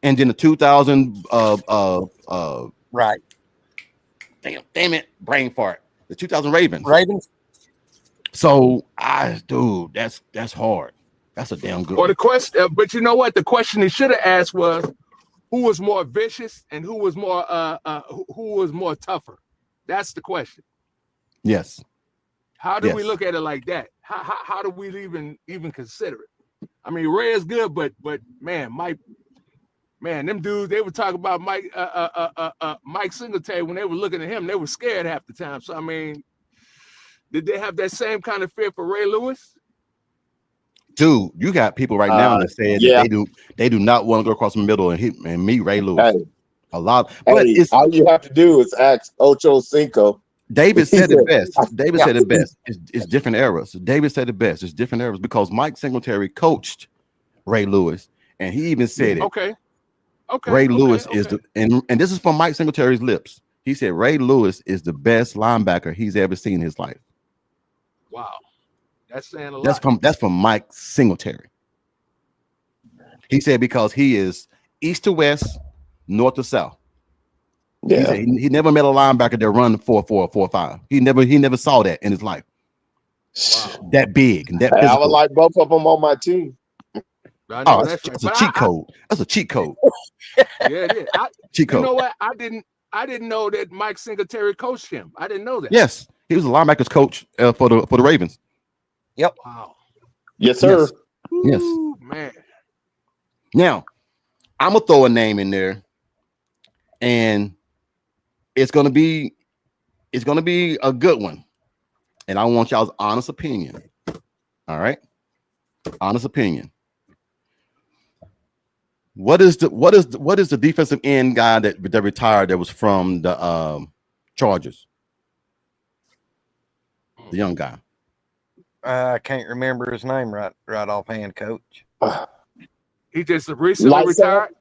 and then the 2000 right. Damn it, brain fart. The 2000 Ravens. So dude, that's hard. That's a damn good Or the one. question, but you know what? The question he should have asked was, who was more vicious and who was more tougher? That's the question. Yes. How do we Yes. look at it like that? How do we even consider it? I mean, Ray is good, but man, Mike, man, them dudes, they were talking about Mike Singletary when they were looking at him, they were scared half the time. So I mean, did they have that same kind of fear for Ray Lewis? Dude, you got people right now that said yeah. that they do not want to go across the middle and meet Ray Lewis. Hey, A lot, but hey, it's all you have to do is ask Ocho Cinco. David He said it said- best. David said it best. It's different eras. David said it best. It's different eras because Mike Singletary coached Ray Lewis, and he even said it. Okay. Ray Lewis is the and this is from Mike Singletary's lips. He said Ray Lewis is the best linebacker he's ever seen in his life. Wow. That's saying a lot. That's from Mike Singletary. He said because he is east to west, north to south. He Yeah. said he never met a linebacker that run 4.4, 4.5. He never saw that in his life. That big and that Hey, I would physical. like both of them on my team. I know Oh, that's that's right. a cheat code. That's a cheat code. Yeah, it is. Cheat You code. know what? I didn't know that Mike Singletary coached him. I didn't know that. Yes, he was a linebackers coach for the Ravens. Wow. Yes, sir. Yes. Ooh, man. Now, I'm gonna throw a name in there, and it's gonna be a good one, and I want y'all's honest opinion. All right, honest opinion. What is the defensive end guy that retired that was from the Chargers? The young guy. I can't remember his name right offhand, Coach. He just recently Lights out? retired.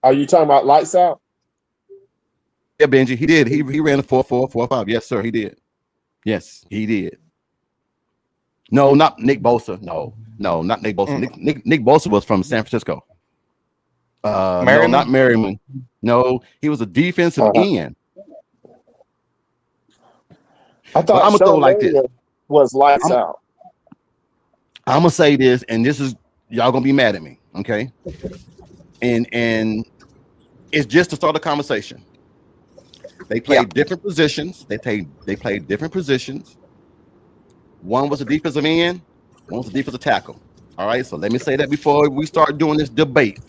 Are you talking about lights out? Yeah, Benji, he did. He ran a 4.4, 4.5. Yes, sir, he did. Yes, he did. No, not Nick Bosa. No, not Nick Bosa. Nick Bosa was from San Francisco. No, Merriman? not Merriman. No, he was a defensive end. I thought I'ma throw it Sean like this. Marion was lights out. I'm gonna say this, and this is y'all gonna be mad at me, okay? And it's just to start a conversation. They played different positions. They played different positions. One was a defensive end, one was a defensive tackle. All right, so let me say that before we start doing this debate.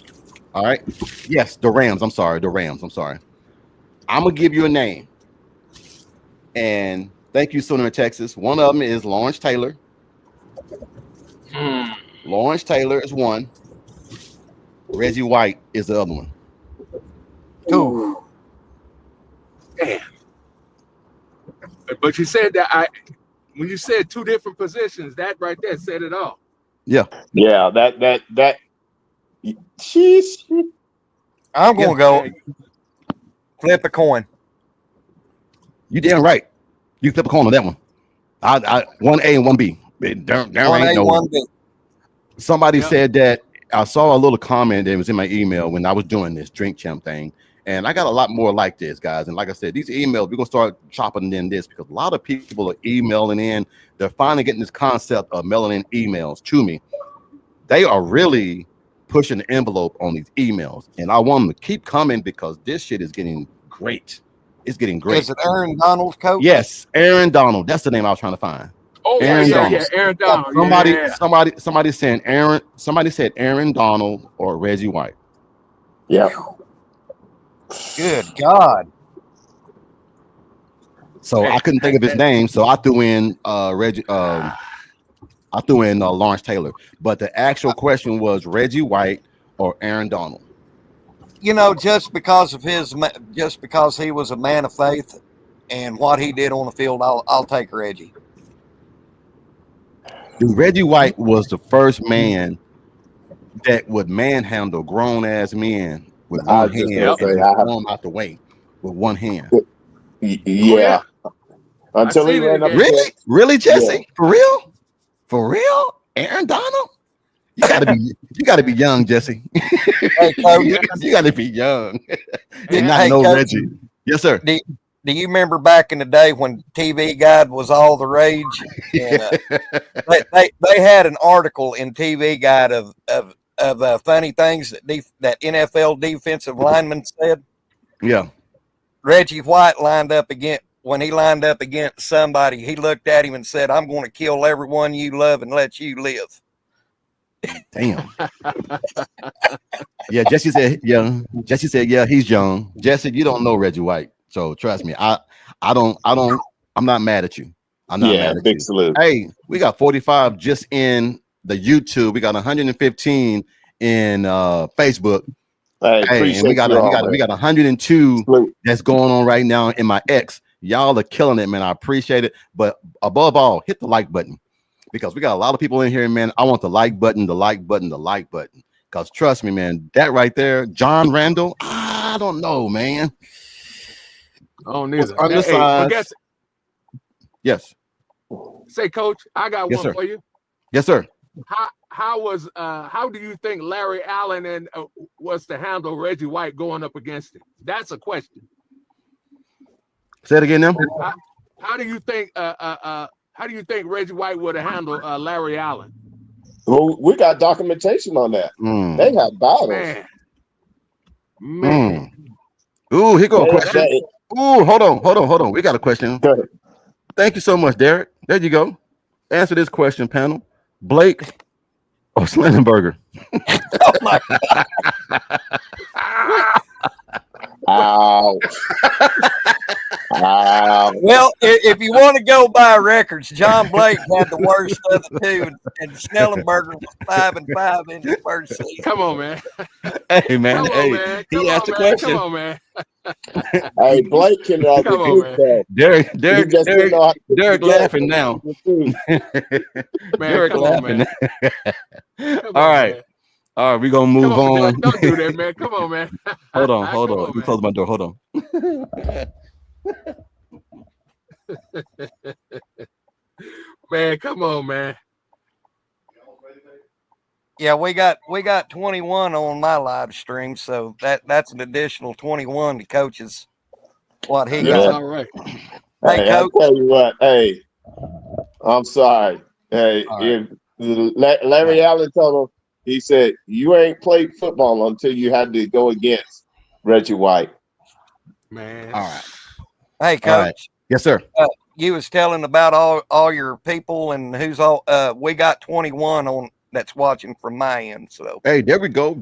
All right, yes, the Rams. I'm sorry. I'm gonna give you a name, and thank you, Sooner in Texas. One of them is Lawrence Taylor. Lawrence Taylor is one. Reggie White is the other one. Ooh. Damn. But you said that when you said two different positions, that right there said it all. Yeah, that. Sheesh. I'm gonna go flip a coin. You damn right. You flip a coin on that one. I 1A and 1B. There ain't no. 1A, 1B. Somebody said that I saw a little comment that was in my email when I was doing this drink champ thing, and I got a lot more like this, guys. And like I said, these emails we're gonna start chopping in this because a lot of people are emailing in. They're finally getting this concept of mailing in emails to me. They are really pushing the envelope on these emails, and I want them to keep coming because this shit is getting great. It's getting great. Is it Aaron Donald, Coach? Yes, Aaron Donald. That's the name I was trying to find. Oh, Aaron Donald. Aaron Donald. Somebody saying Aaron. Somebody said Aaron Donald or Reggie White. Yeah. Good God. So I couldn't think of his name, so I threw in Reggie. I threw in Lawrence Taylor, but the actual question was Reggie White or Aaron Donald. You know, just because he was a man of faith and what he did on the field, I'll take Reggie. Dude, Reggie White was the first man that would manhandle grown ass men with one hand and throw them out the way with one hand. Yeah. Until he ran up. Really, Jesse? Yeah. For real? Aaron Donald? You gotta be young, Jesse. Hey, Coach, you gotta be young. and not know Reggie. Yes, sir. Do Do you remember back in the day when TV Guide was all the rage? And, they had an article in TV Guide of funny things that NFL defensive linemen said. Yeah. Reggie White lined up against somebody. He looked at him and said, "I'm going to kill everyone you love and let you live." Damn. Yeah, Jesse said, yeah, he's young. Jesse, you don't know Reggie White. So trust me, I'm not mad at you. I'm not mad at big you. salute. Hey, we got 45 just in the YouTube. We got 115 in Facebook. Hey, and we got 102 salute. that's going on right now in my X. Y'all are killing it, man. I appreciate it. But above all, hit the like button. Because we got a lot of people in here, man. I want the like button, the like button, the like button. Because trust me, man, that right there, John Randall, I don't know, man. I don't either. Undersized. Yes. Say, Coach, I got Yes, one sir. for you. Yes, sir. How do you think Larry Allen was to handle Reggie White going up against him? That's a question. Say it again now. How do you think Reggie White would have handled Larry Allen? Well, we got documentation on that. Mm. They have battles. Man. Ooh, here go a They- question. they- Ooh, hold on. We got a question. Go ahead. Thank you so much, Derek. There you go. Answer this question, panel. Blake or Slendenberger? Oh my Ow. Ow. Well, if you want to go by records, John Blake had the worst of the two, and Snellenberger was 5-5 in the first season. Come on, man. Hey, man. Come on, man. He asked the Come question. on, man. Hey, Blake can Come on, deduce man. that. Derek He just didn't know how to put Derek together. laughing now. Man, Derek come on, laughing. man. All right. All right, we're gonna move Come on, on. man. Don't do that, man. Come on, man. Hold on. Come on, Let me man. close my door. Hold on. Man, come on, man. Yeah, we got 21 on my live stream, so that's an additional 21 to coaches. What he Yeah. That's got. all right. Hey, Hey, I'll Coach. tell you what. Hey, I'm sorry. Hey, All right. if Larry Allen told him, he said, you ain't played football until you had to go against Reggie White. Man. All right. Hey, Coach. All right. Yes, sir. You was telling about all your people and who's all. We got 21 on that's watching from my end. So Hey, there we go.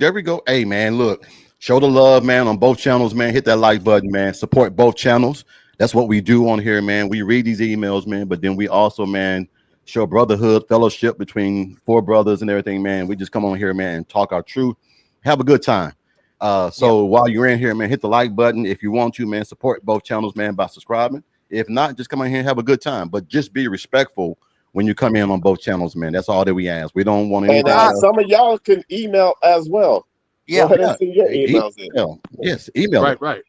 Hey, man, look, show the love, man, on both channels, man. Hit that like button, man. Support both channels. That's what we do on here, man. We read these emails, man, but then we also, man, show brotherhood, fellowship between four brothers and everything, man. We just come on here, man, and talk our truth. Have a good time. While you're in here, man, hit the like button. If you want to, man, support both channels, man, by subscribing. If not, just come on here and have a good time. But just be respectful when you come in on both channels, man. That's all that we ask. We don't want anything And else. some of y'all can email as well. yeah, Go ahead and send your emails in. Email. Yes, email. Right.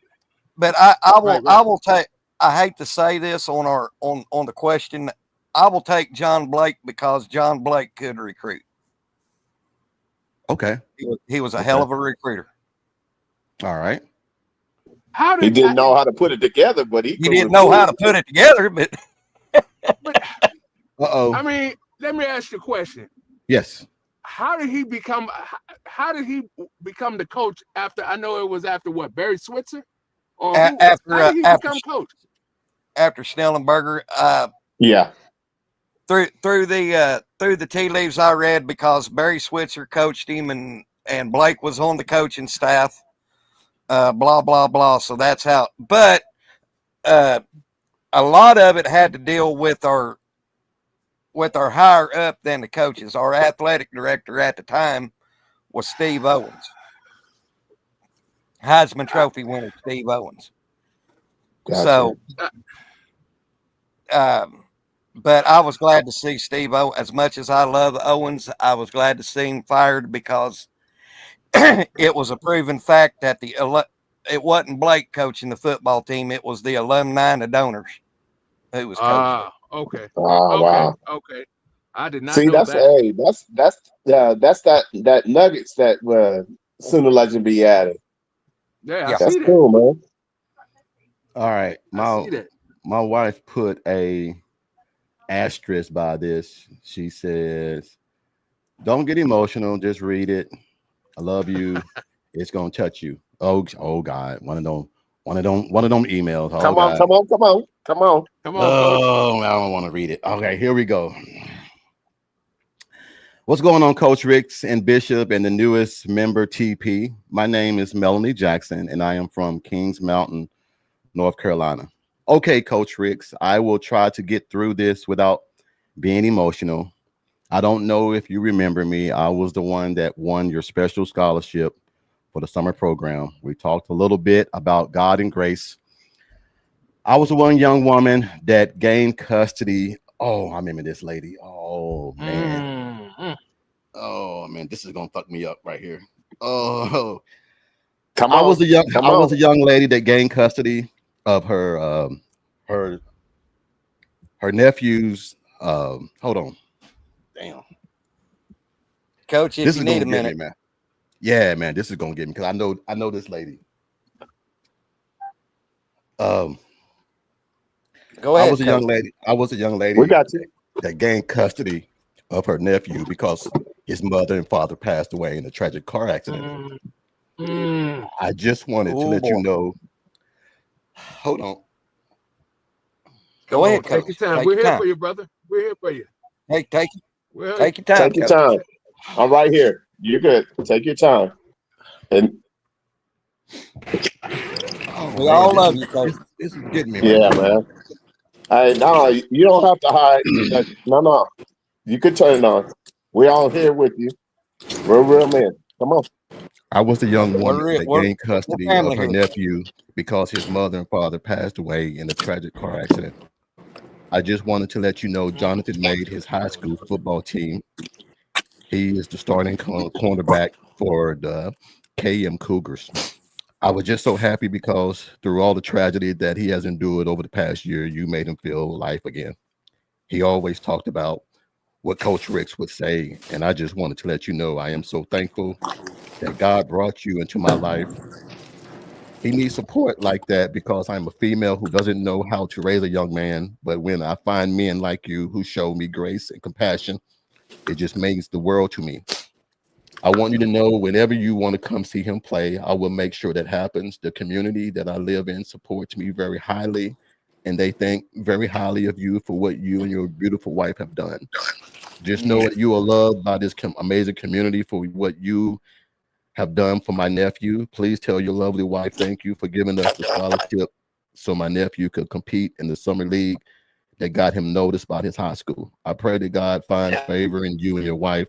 but I will Right. I will take. I hate to say this on the question. I will take John Blake because John Blake could recruit. Okay. He was a hell of a recruiter. All right. How He did didn't know how to put it together, but He didn't know how to put it together, but Uh-oh. I mean, let me ask you a question. Yes. How did he become the coach after? I know it was after what, Barry Switzer? Or A- who- after, how did he after- become coach? after Snellenberger, Yeah. through the tea leaves I read, because Barry Switzer coached him and Blake was on the coaching staff. Blah blah blah. So that's how. But a lot of it had to deal with our higher up than the coaches. Our athletic director at the time was Steve Owens, Heisman Trophy winner Steve Owens. Gotcha. So, but I was glad to see Steve Owens. As much as I love Owens, I was glad to see him fired because it was a proven fact that it wasn't Blake coaching the football team. It was the alumni and the donors who was coaching. Okay. Oh, wow. Okay. I did not See, know that's that. that nuggets that Sooner Legend be adding. Yeah, I Yeah. That's see that. cool, man. All right. I see that. My wife put a asterisk by this. She says, "Don't get emotional. Just read it. I love you. It's gonna touch you." Oh God, one of them emails. Oh Come on, God. come on, come on, come on. Come on, coach. Oh, I don't want to read it. Okay, here we go. What's going on, Coach Ricks and Bishop and the newest member TP? My name is Melanie Jackson, and I am from Kings Mountain, North Carolina. Okay, Coach Ricks, I will try to get through this without being emotional. I don't know if you remember me. I was the one that won your special scholarship for the summer program. We talked a little bit about God and grace. I was the one young woman that gained custody. Oh, I remember this lady. Oh man. Mm. Oh man, this is gonna fuck me up right here. Oh, Come I on, was come I was on. a young lady that gained custody of her her nephew's hold on. Damn. Coach, if This you is need gonna a get me, minute, man. Yeah, man, this is gonna get me because I know this lady. Um, go I ahead, was a Coach. young lady. I was a young We lady got you. that gained custody of her nephew because his mother and father passed away in a tragic car accident. Mm. Mm. I just wanted to Oh let you boy. know. Hold on. Go Come ahead, on, take Coach. your time. Take We're your here time. for you, brother. We're here for you. Hey, Well, take your time, Take your Coach. time. I'm right here. You're good. Take your time. And Oh We man, all love you, Coach. this is getting me right yeah, here. man. Hey, no, you don't have to hide. No. You could turn it on. We're all here with you. We're real men. Come on. I was a young woman that We're gained custody of family her here. nephew because his mother and father passed away in a tragic car accident. I just wanted to let you know Jonathan made his high school football team. He is the starting cornerback for the KM Cougars. I was just so happy because through all the tragedy that he has endured over the past year, you made him feel life again. He always talked about what Coach Ricks would say, and I just wanted to let you know I am so thankful that God brought you into my life. He needs support like that because I'm a female who doesn't know how to raise a young man. But when I find men like you who show me grace and compassion, it just means the world to me. I want you to know whenever you want to come see him play, I will make sure that happens. The community that I live in supports me very highly, and they think very highly of you for what you and your beautiful wife have done. Just know that you are loved by this amazing community for what you have done for my nephew. Please tell your lovely wife thank you for giving us the scholarship so my nephew could compete in the summer league that got him noticed by his high school. I pray that God finds favor in you and your wife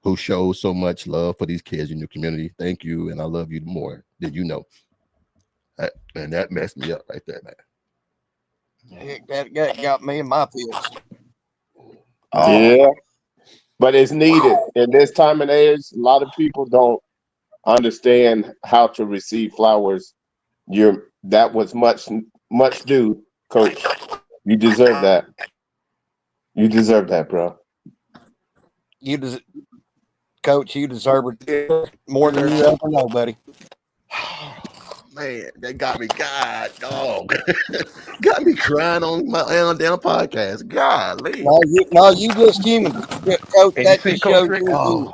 who shows so much love for these kids in your community. Thank you, and I love you more than you know. And that messed me up right there, man. That got me in my feels. Oh, Yeah, but it's needed in this time and age. A lot of people don't understand how to receive flowers. That was much due, Coach. You deserve that. You deserve that, bro. You des- Coach, you deserve it more than you ever know, buddy. man, that got me. God, dog, got me crying on my own damn podcast. Golly. No, you just human, Coach. And you That see, just Coach shows Rick. you're human. Oh,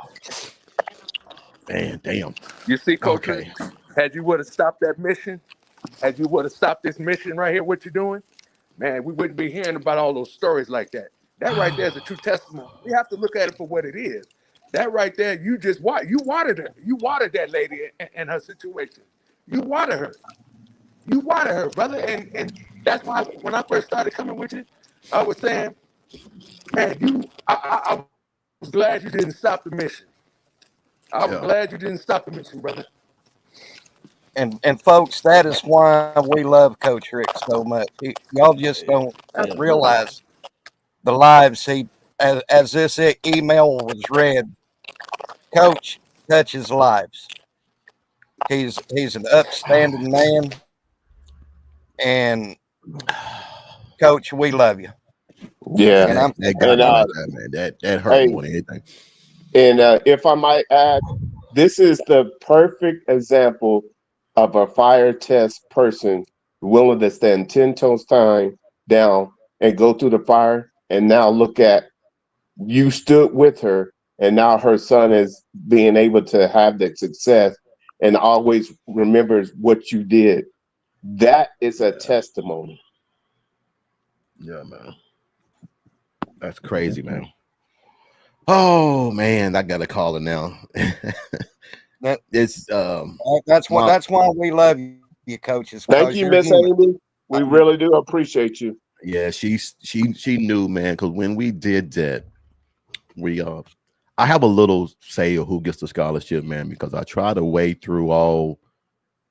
man, damn. You see, Coach Rick. Okay. Had you would have stopped that mission, had you would have stopped this mission right here, what you're doing, man, we wouldn't be hearing about all those stories like that. That right there is a true testimony. We have to look at it for what it is. That right there, you watered her. You watered that lady and her situation. You watered her. You watered her, brother. And that's why when I first started coming with you, I was saying, man, I was glad you didn't stop the mission. I was Yeah. glad you didn't stop the mission, brother. And folks, that is why we love Coach Rick so much. Y'all just don't realize the lives he, as this email was read, Coach touches lives. He's an upstanding man, and Coach, we love you. Yeah, And I'm That got and me right there, man. That hurt hey, more than anything. and if I might add, this is the perfect example of a fire test person willing to stand 10 toes down and go through the fire. And now look at, you stood with her, and now her son is being able to have that success and always remembers what you did. That is a testimony. Yeah, man. That's crazy, man. Oh man, I gotta call it now. That, It's that's why my, that's why we love you, coaches. Thank 'Cause you, you're Miss human. Amy. We really do appreciate you. yeah, she knew, man, because when we did that, we I have a little say of who gets the scholarship, man, because I try to wade through all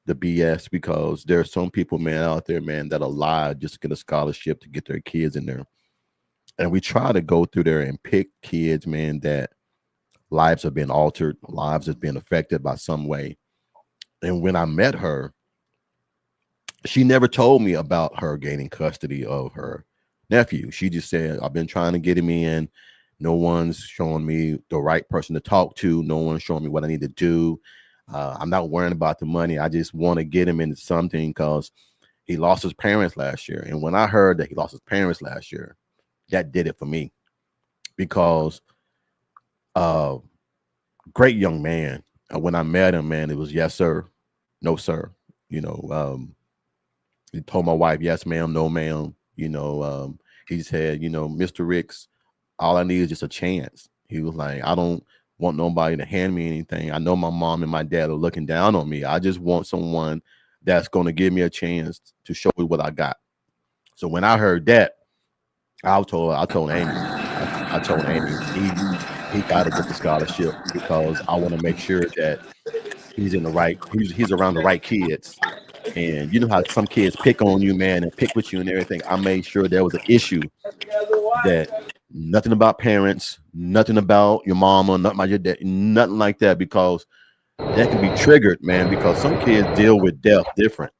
the BS because there's some people, man, out there, man, that are lie just to get a scholarship to get their kids in there. And we try to go through there and pick kids, man, that lives have been altered, lives have been affected by some way. And when I met her, she never told me about her gaining custody of her nephew. She just said, I've been trying to get him in. No one's showing me the right person to talk to. No one's showing me what I need to do. I'm not worrying about the money. I just want to get him into something because he lost his parents last year. And when I heard that he lost his parents last year, that did it for me because great young man. When I met him, man, it was yes, sir, no, sir. You know, he told my wife, yes, ma'am, no, ma'am. You know, he said, you know, Mr. Ricks, all I need is just a chance. He was like, I don't want nobody to hand me anything. I know my mom and my dad are looking down on me. I just want someone that's going to give me a chance to show me what I got. So when I heard that, I told Amy, I told Amy, he got to get the scholarship because I want to make sure that he's in the right, he's around the right kids. And you know how some kids pick on you, man, and pick with you and everything. I made sure there was an issue that nothing about parents, nothing about your mama, nothing about your dad, nothing like that, because that can be triggered, man, because some kids deal with death different.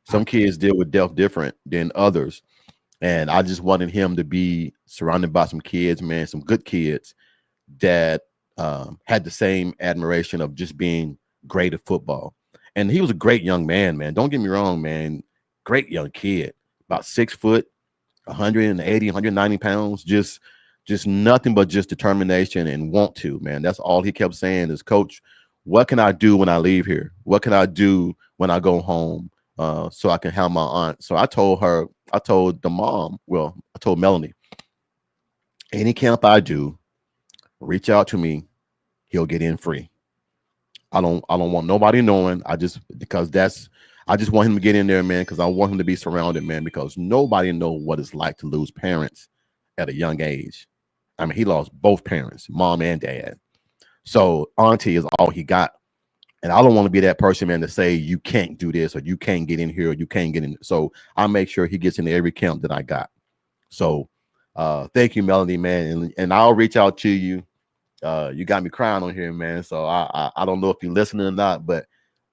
Some kids deal with death different than others. And I just wanted him to be surrounded by some kids, man, some good kids that had the same admiration of just being great at football. And he was a great young man, man. Don't get me wrong, man. Great young kid, about 6 foot, 180, 190 pounds, just nothing but just determination and want to, man. That's all he kept saying is, Coach, what can I do when I leave here? What can I do when I go home so I can have my aunt? So I told the mom, well, I told Melanie, any camp I do, reach out to me, he'll get in free. I don't want nobody knowing. I just want him to get in there, man, because I want him to be surrounded, man, because nobody knows what it's like to lose parents at a young age. I mean, he lost both parents, mom and dad. So auntie is all he got. And I don't want to be that person, man, to say you can't do this or you can't get in here or you can't get in. So I make sure he gets into every camp that I got. So thank you, Melanie, man. And I'll reach out to you. You got me crying on here, man. So I don't know if you're listening or not, but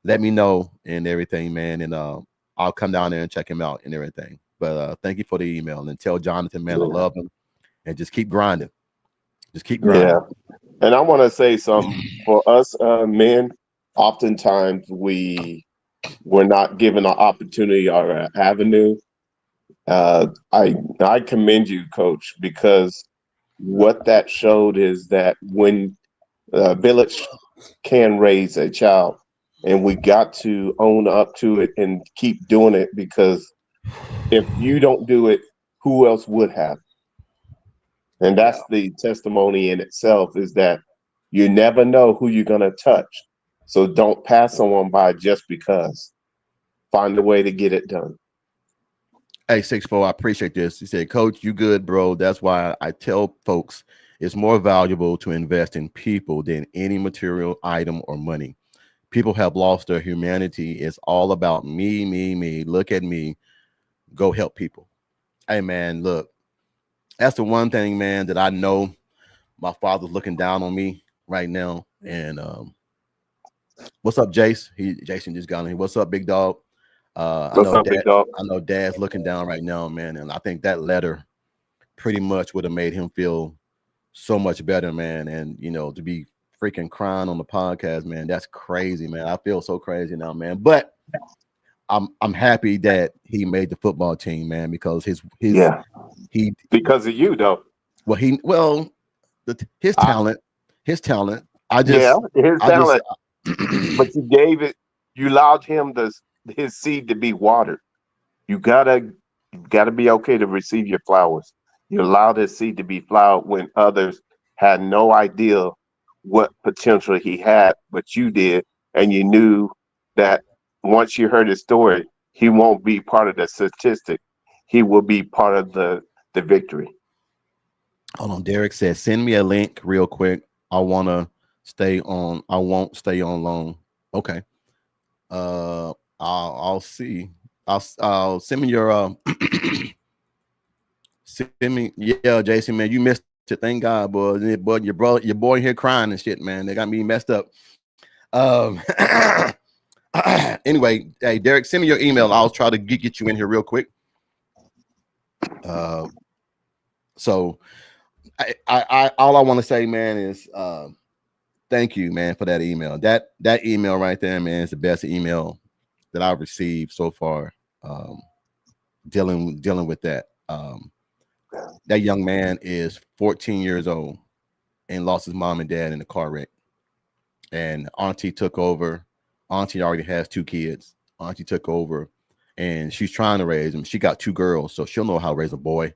let me know and everything, man. And I'll come down there and check him out and everything. But thank you for the email and tell Jonathan, man, I love him and just keep grinding. Just keep grinding. Yeah. And I want to say something for us men. Oftentimes we're not given an opportunity or an avenue. I commend you, Coach, because what that showed is that when a village can raise a child, and we got to own up to it and keep doing it, because if you don't do it, who else would have? And that's the testimony in itself, is that you never know who you're going to touch. So don't pass someone by just because. Find a way to get it done. Hey, 6'4", I appreciate this. He said, Coach, you good, bro. That's why I tell folks it's more valuable to invest in people than any material item or money. People have lost their humanity. It's all about me, me, me. Look at me. Go help people. Hey, man, look, that's the one thing, man, that I know my father's looking down on me right now. And what's up, Jace? Jason just got in here. What's up, big dog? I know Dad's looking down right now, man. And I think that letter pretty much would have made him feel so much better, man. And, you know, to be freaking crying on the podcast, man, that's crazy, man. I feel so crazy now, man. But I'm happy that he made the football team, man, because his Yeah, he because of you, though. his I, talent, yeah, his I just talent, but you gave it. You allowed him his seed to be watered. You gotta be okay to receive your flowers. You allowed his seed to be flowered when others had no idea what potential he had, but you did, and you knew that once you heard his story, he won't be part of the statistic. He will be part of the victory. hold on. Derek says, send me a link real quick. I wanna stay on. I won't stay on long. Okay. I'll see. I'll send me your send me. Yeah, Jason, man, you missed it. Thank God, boy. But your boy here crying and shit, man. They got me messed up. Um. Anyway, hey Derek, send me your email. I'll try to get you in here real quick. So I all I want to say, man, is thank you, man, for that email. That email right there, man, is the best email that I've received so far. Dealing with that. That young man is 14 years old and lost his mom and dad in a car wreck. And Auntie took over. Auntie already has 2 kids. Auntie took over and she's trying to raise them. She got 2 girls, so she'll know how to raise a boy.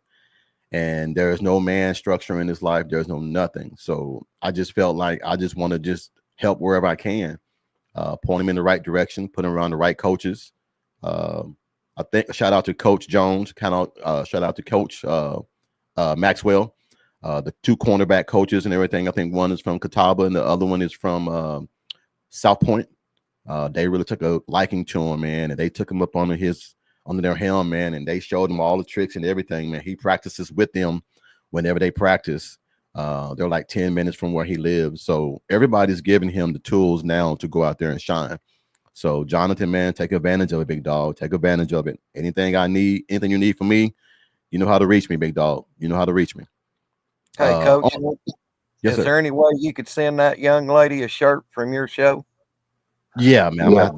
And there's no man structure in his life. There's no nothing. So I just felt like I just want to just help wherever I can, point him in the right direction, put him around the right coaches. I think shout out to Coach Jones, shout out to Coach Maxwell, the 2 cornerback coaches and everything. I think one is from Catawba and the other one is from South Point. They really took a liking to him, man, and they took him up under their helm, man, and they showed him all the tricks and everything, man. He practices with them whenever they practice. They're like 10 minutes from where he lives. So everybody's giving him the tools now to go out there and shine. So Jonathan, man, take advantage of it, big dog. Take advantage of it. Anything you need from me, you know how to reach me, big dog. You know how to reach me. Hey, Coach, yes, is sir. there any way you could send that young lady a shirt from your show? Yeah, man. I'm gonna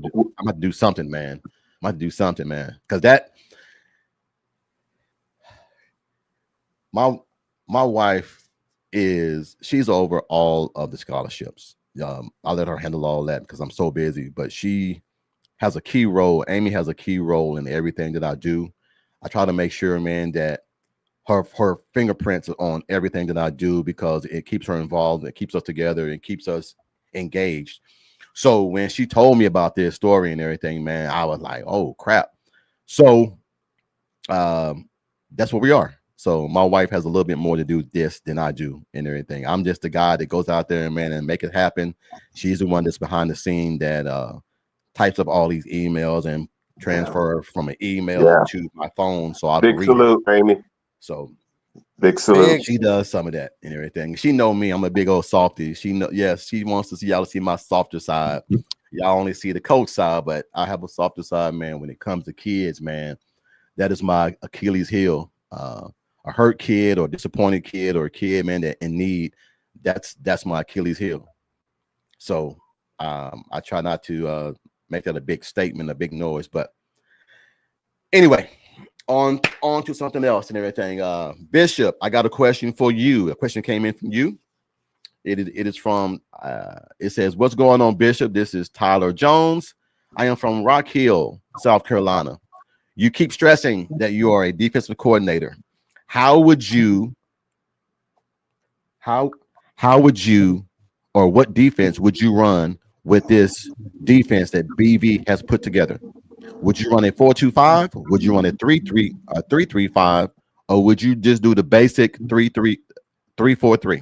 have to do something, man. Because my wife she's over all of the scholarships. I'll let her handle all that because I'm so busy, but she has a key role. Amy has a key role in everything that I do. I try to make sure, man, that her fingerprints are on everything that I do because it keeps her involved, it keeps us together, it keeps us engaged. So when she told me about this story and everything, man, I was like, oh crap. So that's what we are. So my wife has a little bit more to do with this than I do and everything. I'm just the guy that goes out there, man, and make it happen. She's the one that's behind the scene that types up all these emails and transfer from an email to my phone. So I big salute, Amy. So big salute. She does some of that and everything. She know me. I'm a big old softy. She wants to see y'all see my softer side. Y'all only see the coach side, but I have a softer side, man. When it comes to kids, man, that is my Achilles heel. A hurt kid or disappointed kid or a kid, man, that in need, that's my Achilles heel. So I try not to make that a big statement, a big noise. But anyway, on to something else and everything. Bishop, I got a question for you. A question came in from you. It is from it says, what's going on, Bishop? This is Tyler Jones. I am from Rock Hill, South Carolina. You keep stressing that you are a defensive coordinator. How would you or what defense would you run with this defense that BV has put together? Would you run a 4-2-5? Would you run a 3-3-5? Or would you just do the basic 3-4-3?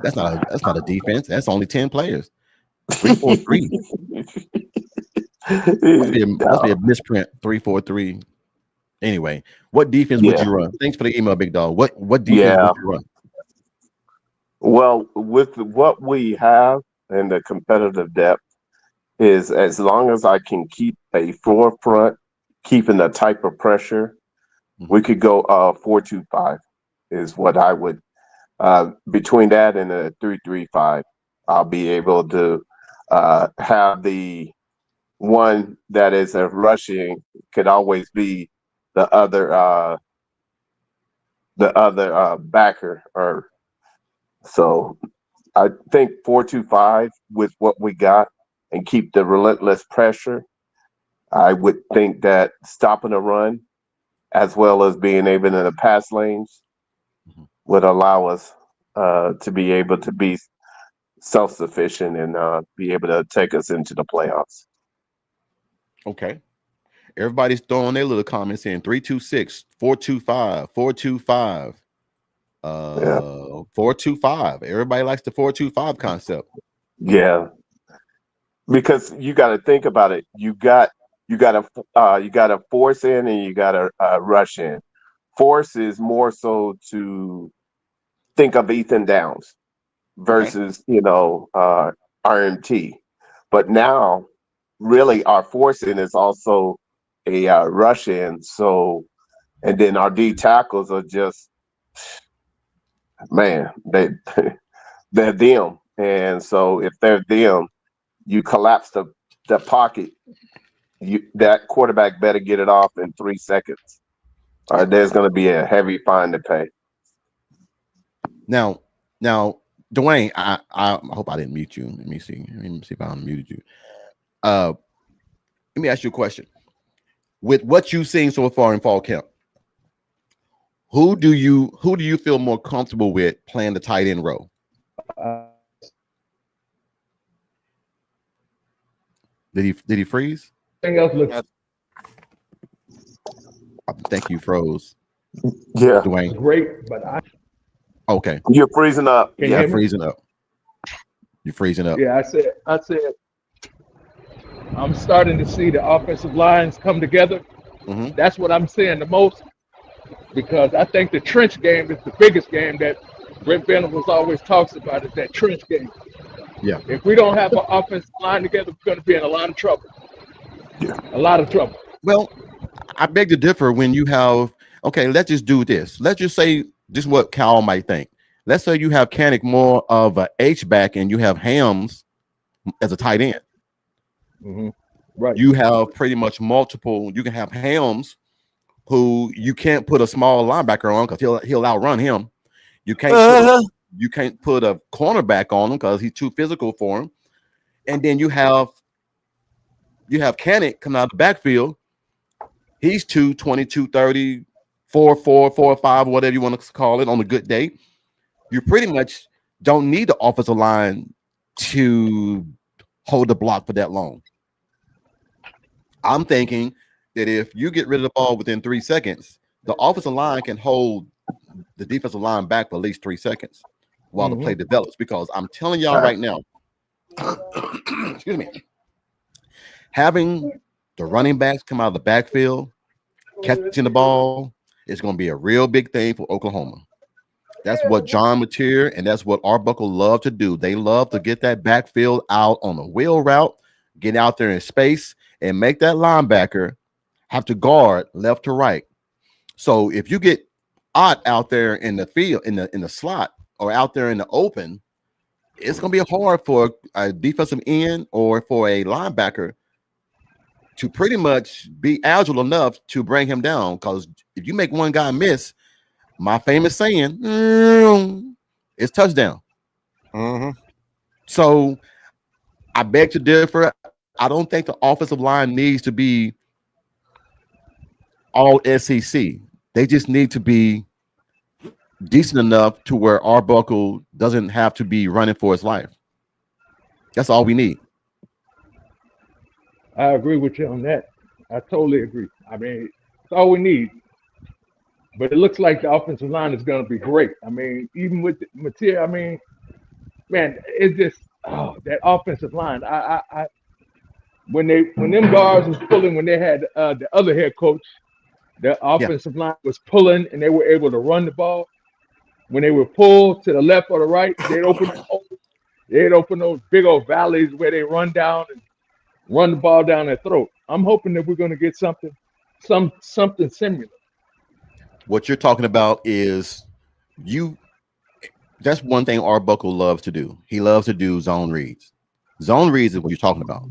That's not a defense. That's only 10 players. 3-4-3. Must be a misprint. 3-4-3. Anyway, what defense would you run? Thanks for the email, big dog. What defense would you run? Well, with what we have and the competitive depth, is as long as I can keep a forefront, keeping the type of pressure, we could go 4-2-5 is what I would. Between that and a 3-3-5, I'll be able to have the one that is a rushing could always be the other backer. Or so I think 4-2-5 with what we got and keep the relentless pressure. I would think that stopping a run as well as being able in the pass lanes would allow us to be able to be self-sufficient and be able to take us into the playoffs. Okay. Everybody's throwing their little comments in 3-2-6, 4-2-5, 4-2-5, Yeah. 4-2-5. Everybody likes the 4-2-5 concept. Yeah, because you got to think about it. You got to force in and you got to rush in. Force is more so to think of Ethan Downs versus RMT, but now really our force in is also a rush in. So, and then our D tackles are just man, they're them, and so if they're them, you collapse the pocket. That quarterback better get it off in 3 seconds, or there's going to be a heavy fine to pay. Now, Dwayne, I hope I didn't mute you. Let me see if I unmuted you. Let me ask you a question. With what you've seen so far in fall camp, who do you feel more comfortable with playing the tight end role? Did he freeze? Else looks I think you froze. Yeah, Dwayne. great, but Okay. You're freezing up. Can you Yeah, hear me? You're freezing up. Yeah, I said, I'm starting to see the offensive lines come together. Mhm. That's what I'm seeing the most, because I think the trench game is the biggest game that Brent Venables always talks about, is that trench game. Yeah. If we don't have an offensive line together, we're going to be in a lot of trouble. Yeah. A lot of trouble. Well, I beg to differ when you have, okay, let's just do this. Let's just say this is what Cal might think. Let's say you have Kanik more of a H-back and you have Hams as a tight end. Mm-hmm. Right. You have pretty much multiple. You can have Hams who you can't put a small linebacker on because he'll outrun him. You can't put a cornerback on him because he's too physical for him. And then you have Kanik coming out of the backfield. He's 220, 230, 4'4", 4'5", whatever you want to call it on a good day. You pretty much don't need the offensive line to hold the block for that long. I'm thinking that if you get rid of the ball within 3 seconds, the offensive line can hold the defensive line back for at least 3 seconds while the play develops. Because I'm telling y'all right now, excuse me, having the running backs come out of the backfield, catching the ball, is going to be a real big thing for Oklahoma. That's what John Mateer and that's what Arbuckle love to do. They love to get that backfield out on a wheel route, get out there in space, and make that linebacker have to guard left to right. So if you get Ott out there in the field, in the slot, or out there in the open, it's going to be hard for a defensive end or for a linebacker to pretty much be agile enough to bring him down. Because if you make one guy miss, my famous saying, it's touchdown. Mm-hmm. So I beg to differ. I don't think the offensive line needs to be all SEC. They just need to be decent enough to where Arbuckle doesn't have to be running for his life. That's all we need. I agree with you on that. I totally agree. I mean, it's all we need. But it looks like the offensive line is going to be great. I mean, even with Mateer, I mean, man, it's just that offensive line. I when them guards was pulling, when they had the other head coach, the offensive line was pulling and they were able to run the ball. When they were pulled to the left or the right, they'd open those big old valleys where they run down and run the ball down their throat. I'm hoping that we're going to get something similar. What you're talking about is that's one thing Arbuckle loves to do. He loves to do zone reads. Zone reads is what you're talking about.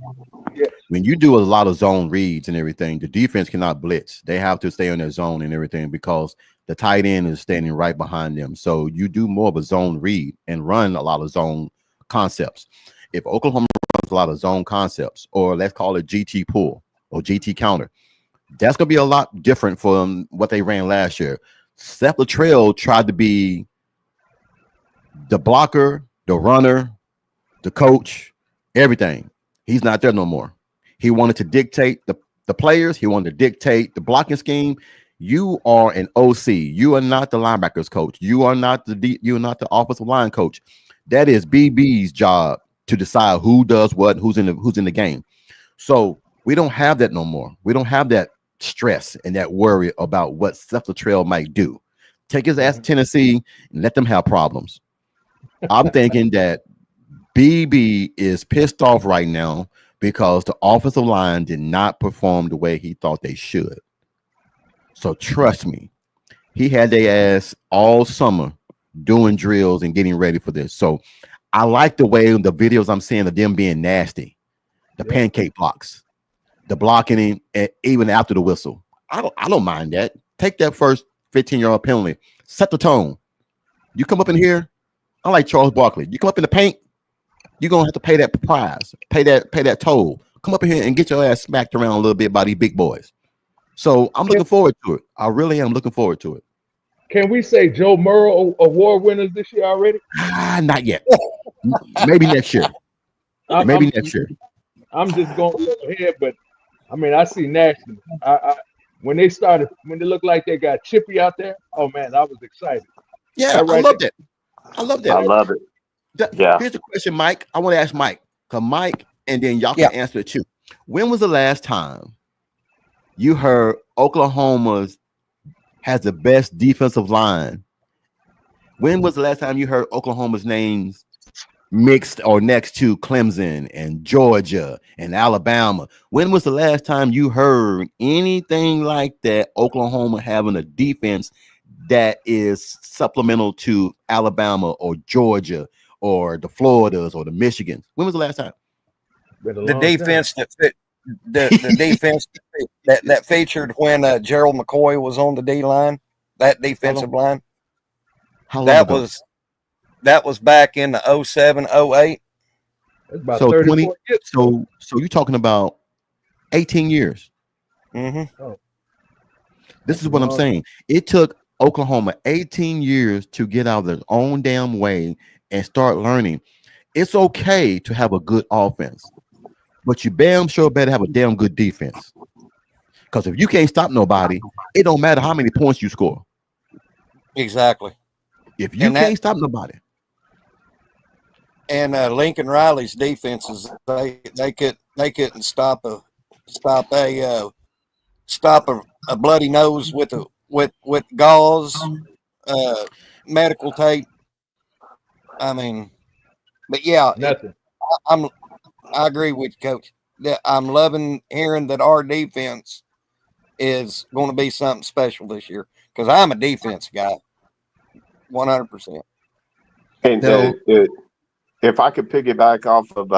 Yes. when you do a lot of zone reads and everything, the defense cannot blitz. They have to stay in their zone and everything because the tight end is standing right behind them. So you do more of a zone read and run a lot of zone concepts. If Oklahoma runs a lot of zone concepts, or let's call it GT pull or GT counter, that's going to be a lot different from what they ran last year. Seth Latrell tried to be the blocker, the runner, the coach, everything. He's not there no more. He wanted to dictate the players. He wanted to dictate the blocking scheme. You are an OC. You are not the linebackers coach. You are not you are not the offensive line coach. That is BB's job to decide who does what, who's in the game. So we don't have that no more. We don't have that stress and that worry about what Seth Latrell might do. Take his ass to Tennessee and let them have problems. I'm thinking that BB is pissed off right now because the offensive line did not perform the way he thought they should. So trust me, he had their ass all summer doing drills and getting ready for this. So I like the way the videos I'm seeing of them being nasty, the pancake blocks, the blocking even after the whistle. I don't mind that. Take that first 15-yard penalty, set the tone. You come up in here, I like Charles Barkley. You come up in the paint, you're gonna have to pay that prize, pay that toll. Come up in here and get your ass smacked around a little bit by these big boys. So I'm looking forward to it. I really am looking forward to it. Can we say Joe Murrow award winners this year already? Not yet. Maybe next year. Next year. I'm just going ahead, but I mean, I see National. When they looked like they got Chippy out there, oh man, I was excited. Yeah, I loved it. I love that. I love it. Here's the question, Mike. I want to ask Mike, because Mike, and then y'all can answer it too. When was the last time you heard Oklahoma's has the best defensive line? When was the last time you heard Oklahoma's names mixed or next to Clemson and Georgia and Alabama? When was the last time you heard anything like that? Oklahoma having a defense that is supplemental to Alabama or Georgia or the Floridas or the Michigans. When was the last time? The defense that fit the defense that featured when Gerald McCoy was on the D line, that defensive line. How long that ago? was back in the 07, 08. That's about So 34 20. years. So you're talking about 18 years. Mm-hmm. This is what I'm saying. It took Oklahoma 18 years to get out of their own damn way and start learning. It's okay to have a good offense, but you damn sure better have a damn good defense. Because if you can't stop nobody, it don't matter how many points you score. Exactly. If you can't stop nobody. And Lincoln Riley's defenses, they couldn't stop a bloody nose with gauze, medical tape. I mean, but yeah, Nothing. I agree with you, Coach. That I'm loving hearing that our defense is going to be something special this year, because I'm a defense guy, 100%. And if I could piggyback off of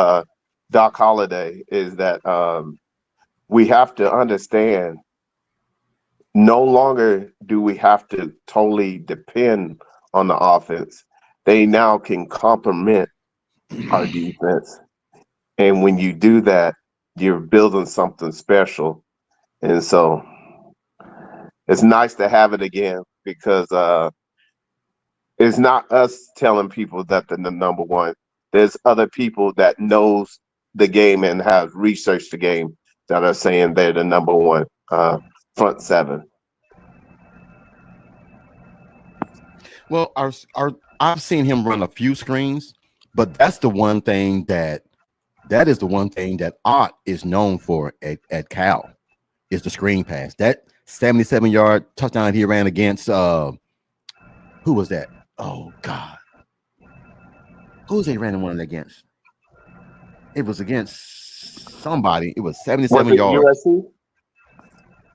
Doc Holliday, is that we have to understand no longer do we have to totally depend on the offense. They now can complement our defense. And when you do that, you're building something special. And so it's nice to have it again, because it's not us telling people that they're the number one. There's other people that knows the game and have researched the game that are saying they're the number one front seven. Well, I've seen him run a few screens, but that's the one thing that is the one thing that Ott is known for at Cal is the screen pass. That 77-yard touchdown he ran against who was that? Oh God. Who's he ran one against? It was against somebody. It was 77 yards. USC?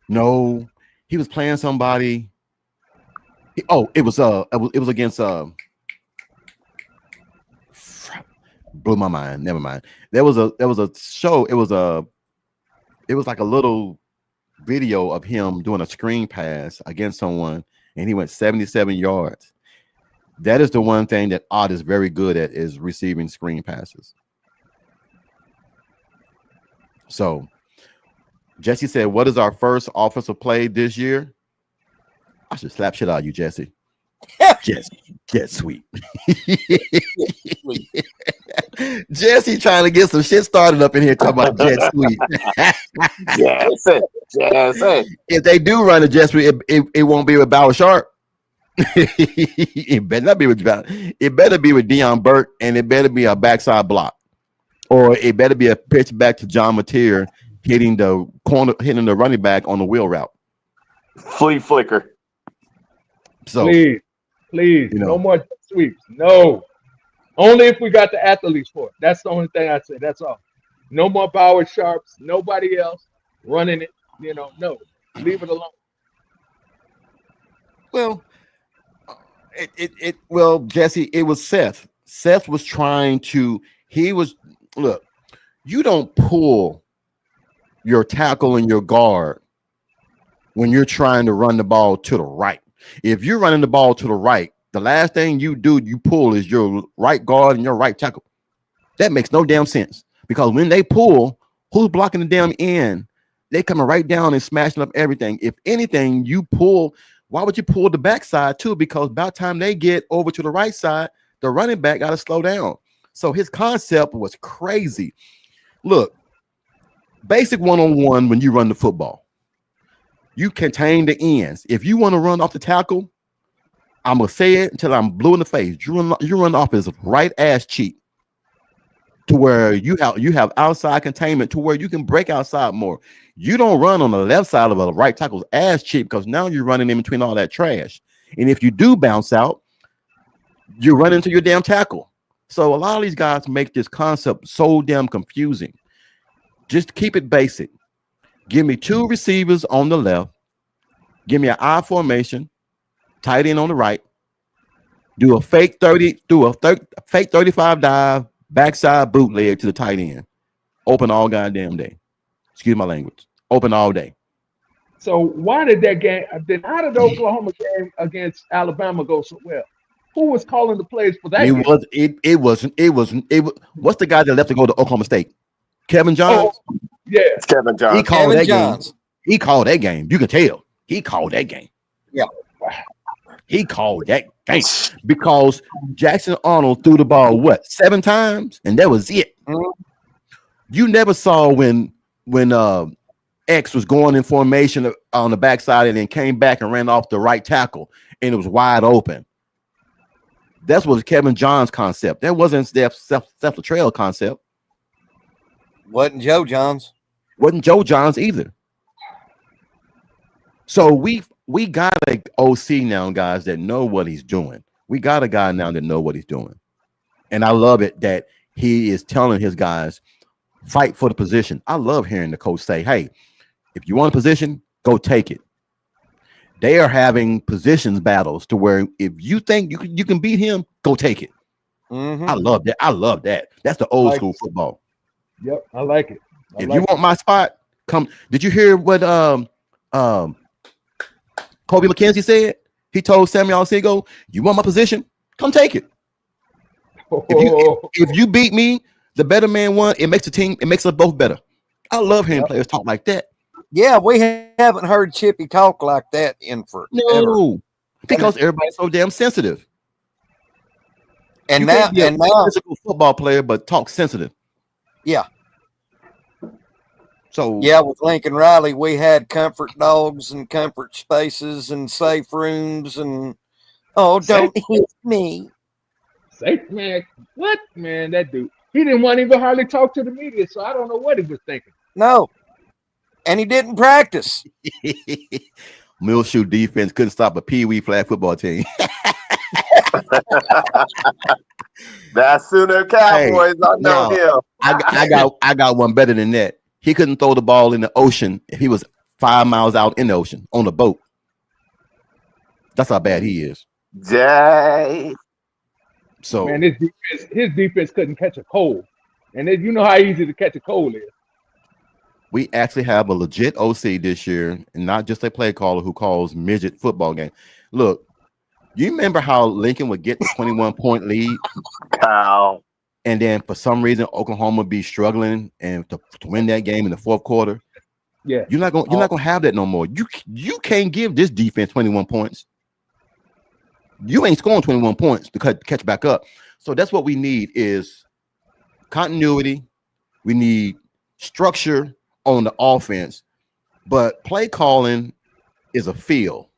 No, he was playing somebody. It was against blew my mind. Never mind. There was a show. It was it was like a little video of him doing a screen pass against someone, and he went 77 yards. That is the one thing that Ott is very good at, is receiving screen passes. So Jesse said, what is our first offensive play this year? I should slap shit out of you, Jesse. Jet sweep. Jesse trying to get some shit started up in here talking about jet sweep. Jesse. If they do run a jet sweep, it won't be with Bauer Sharp. It better not be with Bauer. It better be with Deion Burke, and it better be a backside block, or it better be a pitch back to John Mateer hitting the corner, hitting the running back on the wheel route. Flea flicker. So Please, you know. no more jet sweeps. No. Only if we got the athletes for it. That's the only thing I say. That's all. No more Bauer Sharps. Nobody else running it. No. Leave it alone. Well, well, Jesse, it was Seth. Seth was trying to, look, you don't pull your tackle and your guard when you're trying to run the ball to the right. If you're running the ball to the right, the last thing you pull is your right guard and your right tackle. That makes no damn sense, because when they pull, who's blocking the damn end? They coming right down and smashing up everything. If anything, you pull. Why would you pull the backside too? Because by the time they get over to the right side, the running back got to slow down. So his concept was crazy. Look, basic one-on-one when you run the football, you contain the ends. If you want to run off the tackle, I'm going to say it until I'm blue in the face. You run off his right ass cheek to where you have outside containment to where you can break outside more. You don't run on the left side of a right tackle's ass cheek, because now you're running in between all that trash. And if you do bounce out, you run into your damn tackle. So a lot of these guys make this concept so damn confusing. Just keep it basic. Give me two receivers on the left. Give me an I formation, tight end on the right. Do a fake 35 dive, backside bootleg to the tight end. Open all goddamn day. Excuse my language. Open all day. So why did how did the Oklahoma game against Alabama go so well? Who was calling the plays for that? It wasn't. What's the guy that left to go to Oklahoma State? Kevin Johns. Oh, yeah, It's Kevin Johnson. He called Kevin that Johns. game. He called that game. You can tell. He called that game. Yeah. He called that game because Jackson Arnold threw the ball 7 times, and that was it. Mhm. You never saw when X was going in formation on the backside and then came back and ran off the right tackle, and it was wide open. That was Kevin Johns' concept. That wasn't Seth Luttrell concept. Wasn't Joe Johns. Wasn't Joe Johns either. So we got a OC now, guys, that know what he's doing. We got a guy now that know what he's doing. And I love it that he is telling his guys, fight for the position. I love hearing the coach say, hey, if you want a position, go take it. They are having positions battles to where if you think you can beat him, go take it. Mhm. I love that. I love that. That's the old school football. Yep, I like it. If you want my spot, come. Did you hear what Kobe McKenzie said? He told Samuel Alcego, you want my position? Come take it. If you beat me, the better man won. It makes the team, it makes us both better. I love hearing players talk like that. Yeah, we haven't heard Chippy talk like that in forever. No, because everybody's so damn sensitive. And You now, can't be a physical football player, but talk sensitive. yeah, So yeah, with Lincoln Riley, we had comfort dogs and comfort spaces and safe rooms and don't hit me. Safe man, what man? That dude, he didn't want to even hardly talk to the media, so I don't know what he was thinking. No, and he didn't practice. Millshoe defense couldn't stop a Pee-wee flag football team. That Sooner Cowboys, I know him. I got one better than that. He couldn't throw the ball in the ocean if he was 5 miles out in the ocean on a boat. That's how bad he is. Jay. So Man, his defense couldn't catch a cold, and then you know how easy to catch a cold is. We actually have a legit OC this year, and not just a play caller who calls midget football game. Look, you remember how Lincoln would get the 21-point lead, Kyle. and then for some reason Oklahoma would be struggling and to win that game in the fourth quarter? Yeah. You're not gonna have that no more. You can't give this defense 21 points. You ain't scoring 21 points to catch back up. So that's what we need is continuity. We need structure on the offense, but play calling is a feel.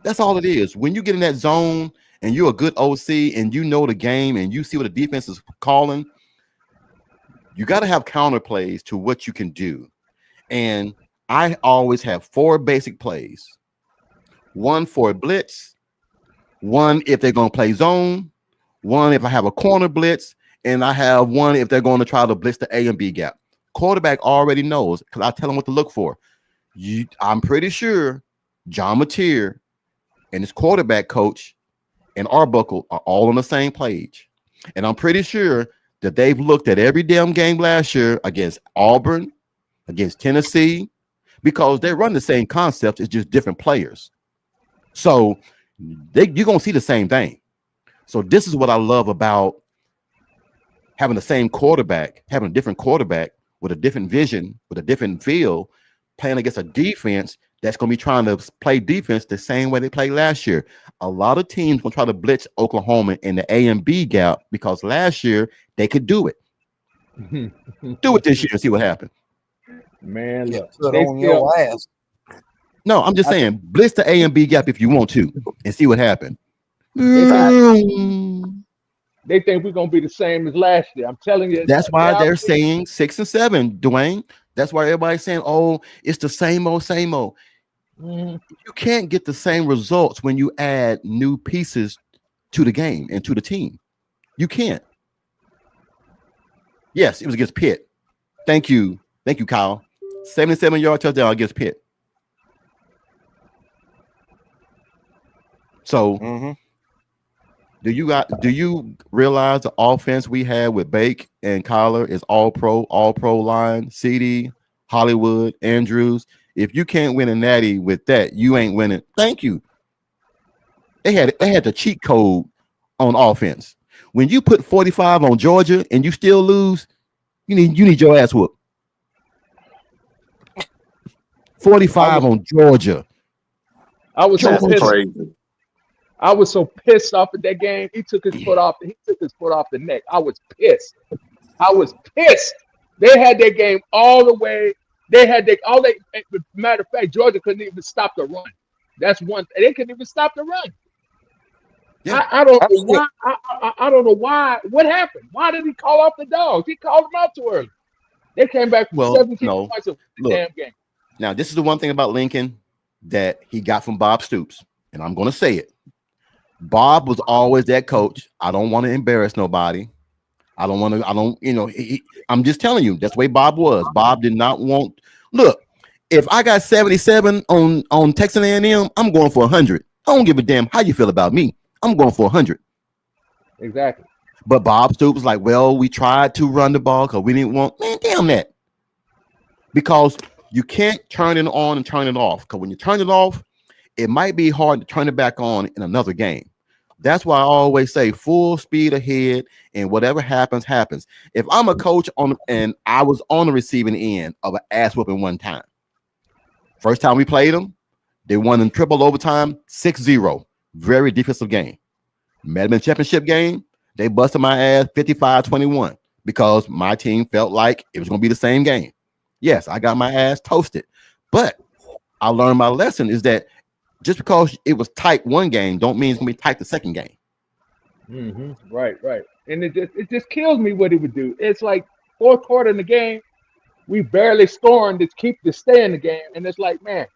That's all it is. When you get in that zone and you're a good OC and you know the game and you see what the defense is calling, you got to have counter plays to what you can do. And I always have 4 basic plays. 1 for a blitz, 1 if they're going to play zone, 1 if I have a corner blitz, and I have 1 if they're going to try to blitz the A and B gap. Quarterback already knows because I tell him what to look for. I'm pretty sure John Mateer and his quarterback coach and Arbuckle are all on the same page. And I'm pretty sure that they've looked at every damn game last year against Auburn, against Tennessee, because they run the same concepts. It's just different players. So you're going to see the same thing. So this is what I love about having the same quarterback, having a different quarterback with a different vision, with a different feel, playing against a defense that's going to be trying to play defense the same way they played last year. A lot of teams will try to blitz Oklahoma in the A and B gap because last year they could do it. Do it this year and see what happens. Man, look, Put they on your still, ass. No, I'm just saying, blitz the A and B gap if you want to and see what happens. they think we're gonna be the same as last year. I'm telling you, That's why they're saying 6 and 7, Dwayne. That's why everybody's saying, oh, it's the same old, same old. You can't get the same results when you add new pieces to the game and to the team. You can't. Yes, it was against Pitt. Thank you. Thank you, Kyle. 77-yard touchdown against Pitt. So do you realize the offense we had with Bake and Kyler is all pro line, CD, Hollywood, Andrews? If you can't win a natty with that, you ain't winning. Thank you. They had the cheat code on offense. When you put 45 on Georgia and you still lose, you need your ass whooped. 45 on Georgia. I was so pissed. Crazy. I was so pissed off at that game. He took his foot off. He took his foot off the neck. I was pissed. They had their game all the way. Matter of fact, Georgia couldn't even stop the run. That's one. They couldn't even stop the run. Yeah. I don't know why. I don't know why. What happened? Why did he call off the dogs? He called them out too early. They came back for 17 points of the damn game. Now, this is the one thing about Lincoln that he got from Bob Stoops, and I'm going to say it. Bob was always that coach. I don't want to embarrass nobody. I'm just telling you, that's the way Bob was. Bob did not want, look, if I got 77 on Texas A&M, I'm going for 100. I don't give a damn how you feel about me. I'm going for 100. Exactly. But Bob Stoops was like, well, we tried to run the ball because we didn't want, man, damn that. Because you can't turn it on and turn it off. Because when you turn it off, it might be hard to turn it back on in another game. That's why I always say full speed ahead, and whatever happens, happens. If I'm a coach and I was on the receiving end of an ass whooping one time, first time we played them, they won in triple overtime, 6-0. Very defensive game. Medman championship game, they busted my ass 55-21 because my team felt like it was going to be the same game. Yes, I got my ass toasted, but I learned my lesson is that just because it was tight one game don't mean it's going to be tight the second game. Right. And it just kills me what he would do. It's like fourth quarter in the game, we barely scoring to stay in the game. And it's like, man,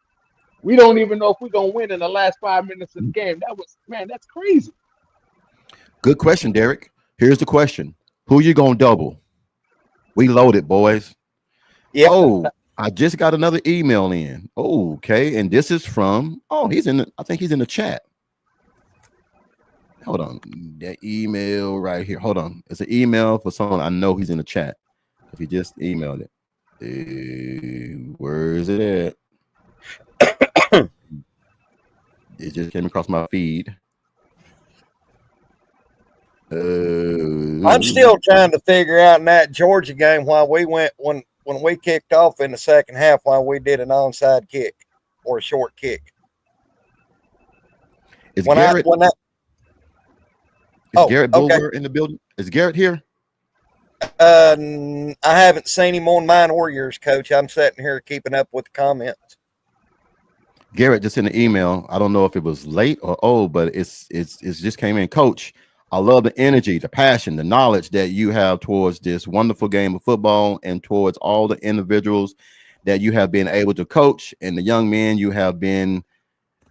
we don't even know if we're going to win in the last 5 minutes of the game. That's crazy. Good question, Derek. Here's the question. Who you going to double? We loaded, boys. Yeah. Oh, I just got another email in. Oh, okay. And this is from, I think he's in the chat. Hold on. That email right here. Hold on. It's an email for someone I know he's in the chat. He just emailed it. Where is it at? It just came across my feed. I'm still trying to figure out in that Georgia game why we went when we kicked off in the second half why we did an onside kick or a short kick. Is When Garrett? I Is Garrett Bulger in the building? Is Garrett here? I haven't seen him on mine or yours, Coach. I'm sitting here keeping up with the comments. Garrett just sent an email. I don't know if it was late or old, but it's just came in. Coach, I love the energy, the passion, the knowledge that you have towards this wonderful game of football and towards all the individuals that you have been able to coach and the young men you have been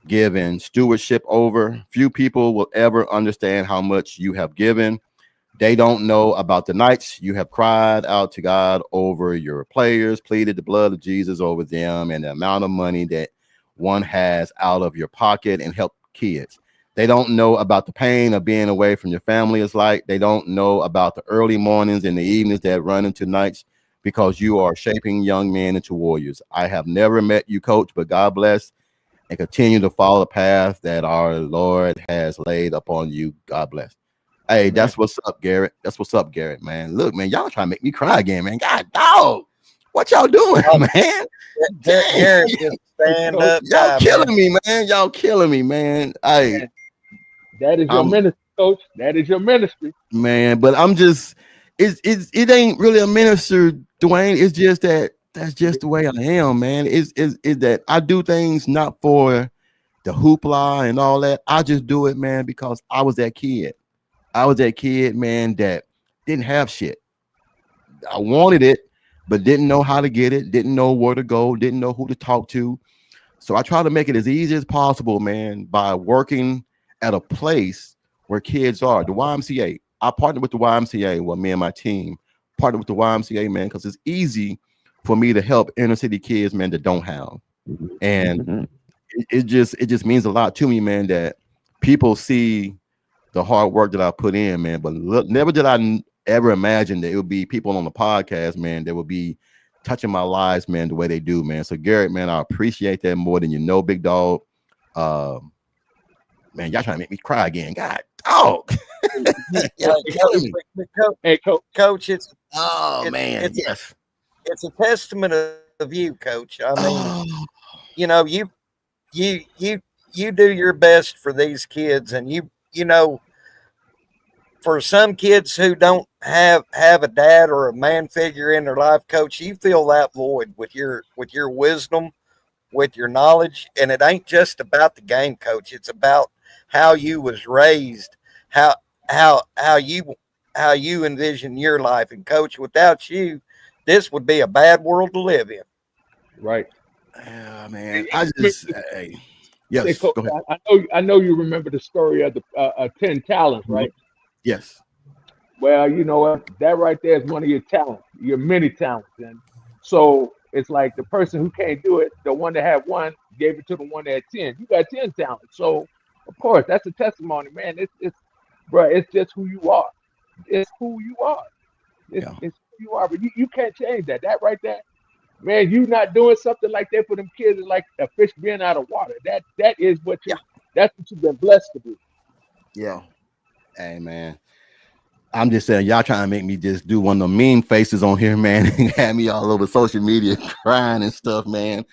given stewardship over. Few people will ever understand how much you have given. They don't know about the nights you have cried out to God over your players, pleaded the blood of Jesus over them, and the amount of money that one has out of your pocket and help kids. They don't know about the pain of being away from your family is like. They don't know about the early mornings and the evenings that run into nights because you are shaping young men into warriors. I have never met you, Coach, but God bless and continue to follow the path that our Lord has laid upon you. God bless. Hey, that's what's up, Garrett. That's what's up, Garrett, man. Look, man, y'all trying to make me cry again, man. God, dog. What y'all doing, man? Garrett, just stand up. Y'all killing me, man. Y'all killing me, man. Hey, that is your ministry, Coach. That is your ministry, man. But I'm just, it ain't really a minister, Dwayne. It's just that's just the way I am, man. Is that I do things not for the hoopla and all that. I just do it, man, because I was that kid. I was that kid, man, that didn't have shit. I wanted it, but didn't know how to get it, didn't know where to go, didn't know who to talk to. So I try to make it as easy as possible, man, by working at a place where kids are. The YMCA. I partnered with the YMCA, well, me and my team partnered with the YMCA, man, because it's easy for me to help inner city kids, man, that don't have. And it just means a lot to me, man, that people see the hard work that I put in, man. But look, never did I ever imagine that it would be people on the podcast, man, that would be touching my lives, man, the way they do, man. So Garrett, man, I appreciate that more than you know, big dog. Man, y'all trying to make me cry again. God, dog. Hey, Coach, it's man, yes. It's a testament of you, Coach. I mean, you know, you do your best for these kids, and you know, for some kids who don't have a dad or a man figure in their life, Coach, you fill that void with your wisdom, with your knowledge, and it ain't just about the game, Coach. It's about how you was raised, how you envision your life. And Coach, without you, this would be a bad world to live in. Right. Man, I just yes. Hey, Coach, go ahead. I know you remember the story of the 10 talents, right? Yes. Well, you know what? That right there is one of your talents, your many talents. And so it's like the person who can't do it, the one that had one, gave it to the one that had 10. You got 10 talents. So, of course, that's a testimony, man. It's just who you are. It's who you are. It's who you are. But you can't change that. That right there, man, you not doing something like that for them kids is like a fish being out of water. That is what that's what you've been blessed to do. Yeah. Hey, man. I'm just saying, y'all trying to make me just do one of the mean faces on here, man, and have me all over social media crying and stuff, man.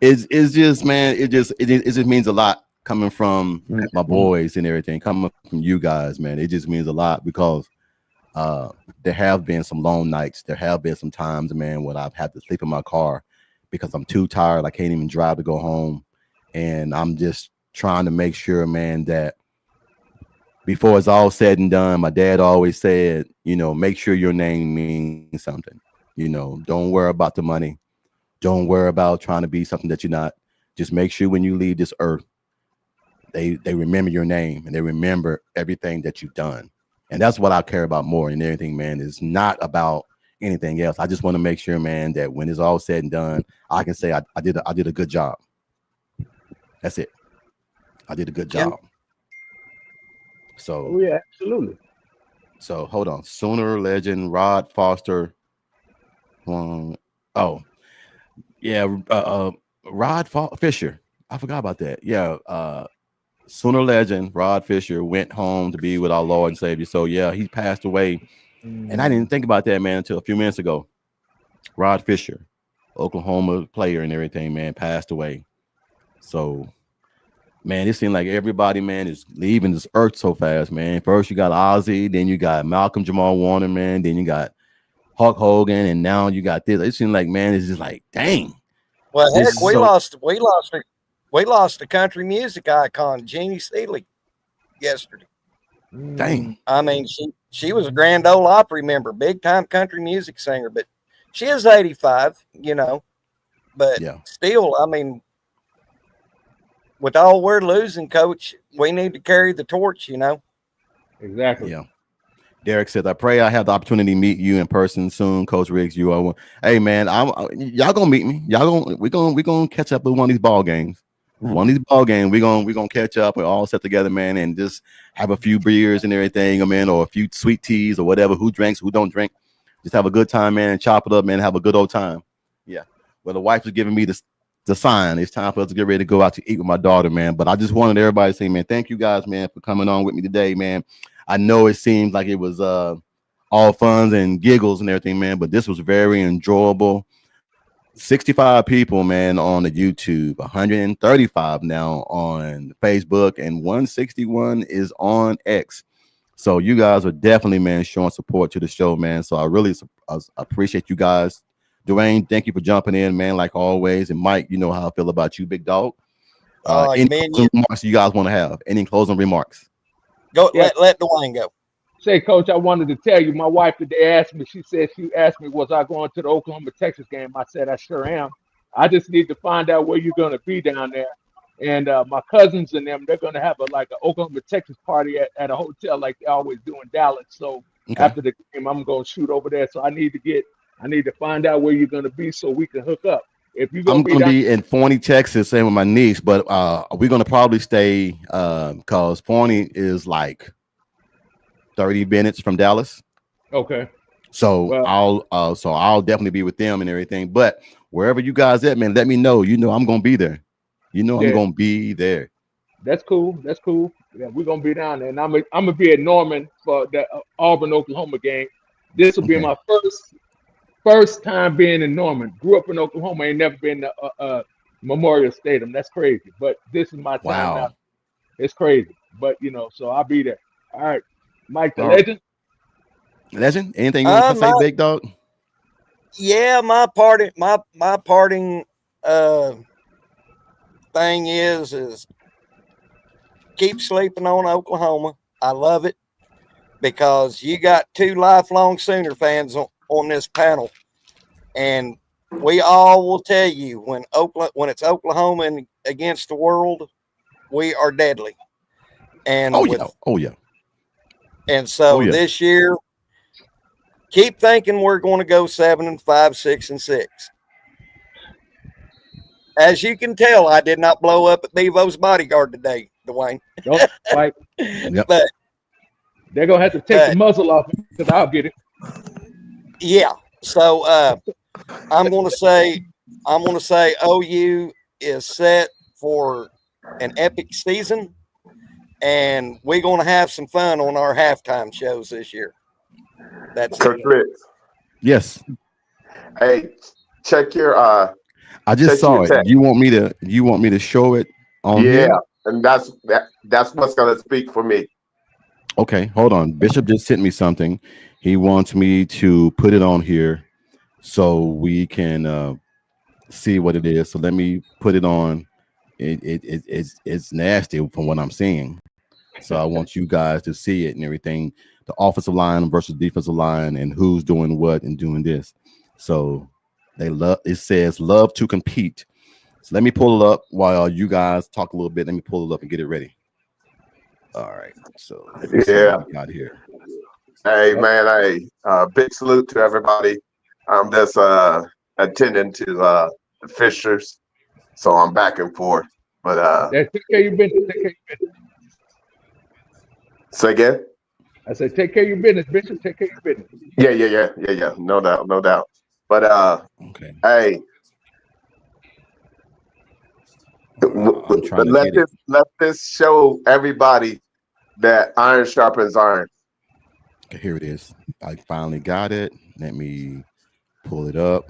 It's just, man, it just means a lot coming from my boys and everything, coming from you guys, man. It just means a lot because there have been some long nights. There have been some times, man, when I've had to sleep in my car because I'm too tired. I can't even drive to go home. And I'm just trying to make sure, man, that before it's all said and done, my dad always said, you know, make sure your name means something. You know, don't worry about the money. Don't worry about trying to be something that you're not. Just make sure when you leave this earth, they remember your name and they remember everything that you've done. And that's what I care about more than anything, man. It's not about anything else. I just want to make sure, man, that when it's all said and done, I can say I did a good job. That's it. I did a good job. So yeah, absolutely. So hold on. Sooner legend Rod Foster. Oh, yeah. Fisher. I forgot about that. Yeah. Sooner legend Rod Fisher went home to be with our Lord and Savior. So yeah, he passed away. And I didn't think about that, man, until a few minutes ago. Rod Fisher, Oklahoma player and everything, man, passed away. So, man, it seemed like everybody, man, is leaving this earth so fast, man. First you got Ozzy, then you got Malcolm Jamal Warner, man, then you got Hulk Hogan, and now you got this. It seemed like, man, it's just like, dang. Well, This heck, is so- we lost a country music icon, Jeannie Seeley, yesterday. Dang. I mean, she was a Grand Ole Opry member, big time country music singer, but she is 85, you know. But Yeah. still, I mean, with all we're losing, Coach, we need to carry the torch, you know. Exactly. Yeah. Derek says, I pray I have the opportunity to meet you in person soon, Coach Riggs. You are one. Hey man, y'all gonna meet me. We're gonna catch up with one of these ball games. One of these ball games, we're gonna catch up. We're all set together, man, and just have a few beers and everything, man, or a few sweet teas or whatever. Who drinks, who don't drink. Just have a good time, man, and chop it up, man. Have a good old time. Yeah. Well, the wife was giving me the sign. It's time for us to get ready to go out to eat with my daughter, man. But I just wanted everybody to say, man, thank you guys, man, for coming on with me today, man. I know it seemed like it was all funs and giggles and everything, man, but this was very enjoyable. 65 people, man, on the YouTube, 135 now on Facebook, and 161 is on X. So you guys are definitely, man, showing support to the show, man. So I really appreciate you guys. Dwayne, thank you for jumping in, man, like always. And Mike, you know how I feel about you, big dog. Any closing remarks you guys want to have? Any closing remarks? Go. Yeah. Let Dwayne go. Say, Coach, I wanted to tell you, my wife today asked me, she asked me, was I going to the Oklahoma, Texas game? I said, I sure am. I just need to find out where you're going to be down there. And my cousins and them, they're going to have an Oklahoma, Texas party at a hotel like they always do in Dallas. So after the game, I'm going to shoot over there. So I need to find out where you're going to be so we can hook up. If you're I'm going to be in Forney, Texas, same with my niece, but we're going to probably stay because Forney is like 30 minutes from Dallas. Okay. So I'll definitely be with them and everything. But wherever you guys at, man, let me know. You know I'm gonna be there. I'm gonna be there. That's cool. Yeah, we're gonna be down there, and I'm gonna be at Norman for the Auburn, Oklahoma game. This will be my first time being in Norman. Grew up in Oklahoma, ain't never been to Memorial Stadium. That's crazy. But this is my time now. It's crazy. But so I'll be there. All right. Mike the Legend. Legend? Anything you want to say, big dog? Yeah, my parting thing is keep sleeping on Oklahoma. I love it because you got two lifelong Sooner fans on this panel, and we all will tell you when it's Oklahoma and against the world, we are deadly. And yeah. And so this year, keep thinking we're going to go 7-5, 6-6. As you can tell, I did not blow up at Bevo's bodyguard today, Dwayne. Nope, Mike. Yep. But they're gonna have to take the muzzle off because I'll get it. Yeah. So I'm gonna say OU is set for an epic season. And we're going to have some fun on our halftime shows this year. That's Coach Riggs. Yes. Hey, check your. I just saw it. You want me to show it on? Yeah, and that's what's going to speak for me. Okay, hold on. Bishop just sent me something. He wants me to put it on here so we can see what it is. So let me put it on. It's nasty from what I'm seeing. So I want you guys to see it and everything. The offensive line versus defensive line and who's doing what and doing this. So it says love to compete. So let me pull it up while you guys talk a little bit. Let me pull it up and get it ready. All right. So out here. Hey man, big salute to everybody. I'm just attending to the Fishers. So I'm back and forth. But you've been. Say again? I said, take care of your business, Bishop. Take care of your business. Yeah. No doubt, no doubt. But Okay. hey, I'm trying to get it. let this show everybody that iron sharpens iron. Okay, here it is. I finally got it. Let me pull it up.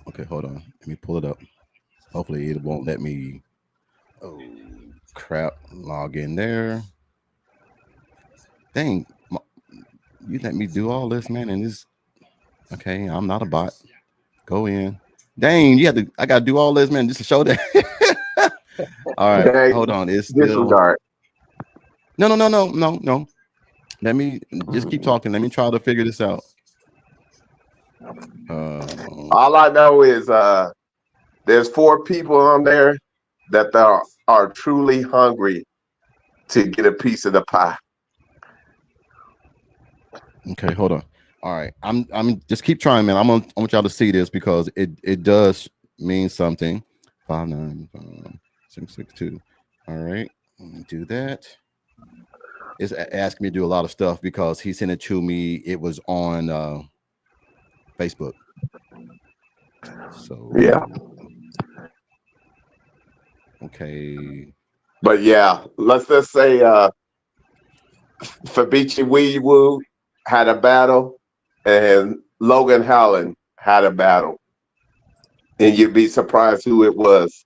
Okay, hold on. Let me pull it up. Hopefully it won't let me. Oh crap! Log in there. Dang, you let me do all this, man, and this. Okay, I'm not a bot. Go in. Dang, you have to. I gotta do all this, man, just to show that. All right, Hey, hold on. It's still. disregard. No. Let me just keep talking. Let me try to figure this out. All I know is there's 4 people on there that are truly hungry to get a piece of the pie. Okay, hold on. All right, I'm just keep trying, man. I want y'all to see this because it does mean something. 595-662. All right, let me do that. It's asking me to do a lot of stuff because he sent it to me. It was on Facebook. So Yeah. Okay. But yeah, let's just say Fabici Wee Woo had a battle and Logan Howland had a battle. And you'd be surprised who it was.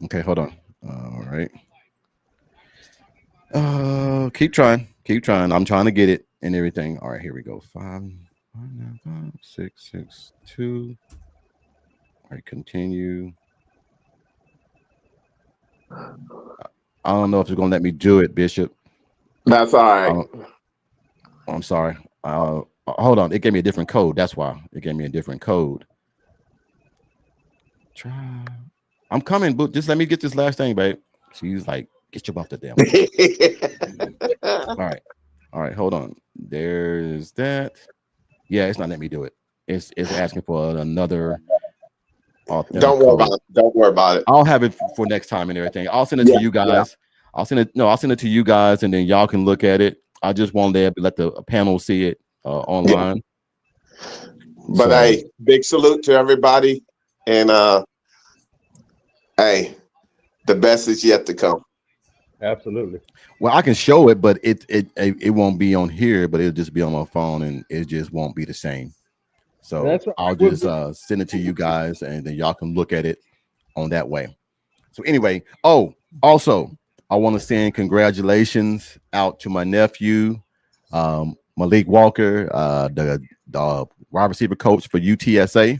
Okay, hold on. All right. Keep trying. I'm trying to get it and everything. All right, here we go. 595-662. All right, continue. I don't know if it's gonna let me do it, Bishop. That's all right. I'm sorry. Hold on. It gave me a different code. That's why it gave me a different code. Try. I'm coming, but just let me get this last thing, babe. She's like, get your buff to them. All right. Hold on. There's that. Yeah, it's not letting me do it. It's asking for another authentic Don't worry code. about it. Don't worry about it. I'll have it for next time and everything. I'll send it to you guys. I'll send it to you guys, and then y'all can look at it. I just want to let the panel see it online. But hey, big salute to everybody. And hey, the best is yet to come. Absolutely. Well, I can show it, but it won't be on here, but it'll just be on my phone, and it just won't be the same. So That's right. I'll just send it to you guys, and then y'all can look at it on that way. So anyway, also I want to send congratulations out to my nephew, Malik Walker, the wide receiver coach for UTSA.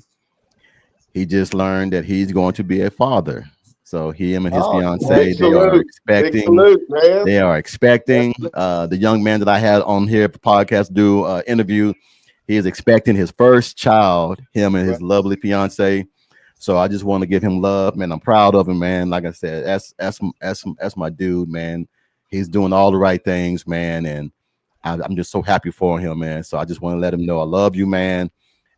He just learned that he's going to be a father. So him and his fiance, they are expecting. They are expecting the young man that I had on here for podcast do interview. He is expecting his first child. Him and his lovely fiance. So I just want to give him love, man. I'm proud of him, man. Like I said, that's my dude, man. He's doing all the right things, man, and I'm just so happy for him, man. So I just want to let him know I love you, man,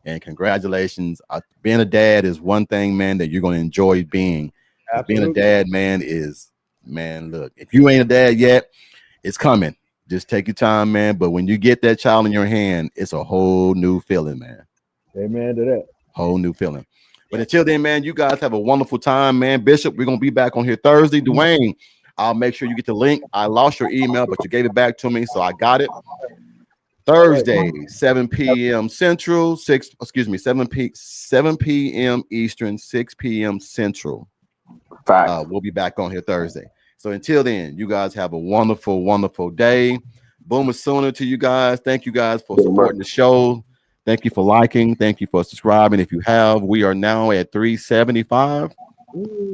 and congratulations. Being a dad is one thing, man, that you're going to enjoy being. Being a dad, man, look, if you ain't a dad yet, it's coming. Just take your time, man. But when you get that child in your hand, it's a whole new feeling, man. Amen to that. Whole new feeling. But until then, man, you guys have a wonderful time, man. Bishop, we're going to be back on here Thursday. Dwayne, I'll make sure you get the link. I lost your email, but you gave it back to me, so I got it. Thursday, 7 p.m. Central, 7 p.m. Eastern, 6 p.m. Central. We'll be back on here Thursday. So until then, you guys have a wonderful, wonderful day. Boomer Sooner to you guys. Thank you guys for supporting the show. Thank you for liking. Thank you for subscribing. If you have, we are now at 375.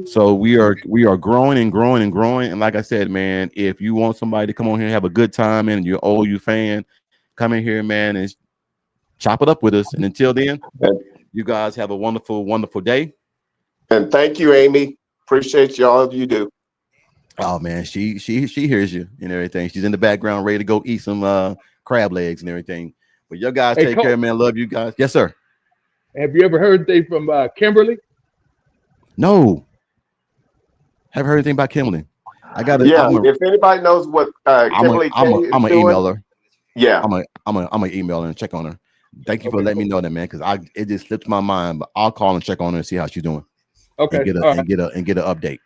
So we are growing and growing and growing. And like I said, man, if you want somebody to come on here and have a good time and you're an OU fan, come in here, man, and chop it up with us. And until then, you guys have a wonderful, wonderful day. And thank you, Amy. Appreciate you all you do. Oh man, she hears you and everything. She's in the background ready to go eat some crab legs and everything. But you guys take care, man. Love you guys. Yes, sir. Have you ever heard anything from Kimberly? No. Haven't heard anything about Kimberly. I got to. Yeah, if anybody knows what Kimberly K is I'm an doing, emailer. yeah, I'm an email her and check on her. Thank you for Okay, letting me know that, man, because it just slipped my mind. But I'll call and check on her and see how she's doing. okay, And get all right, an update.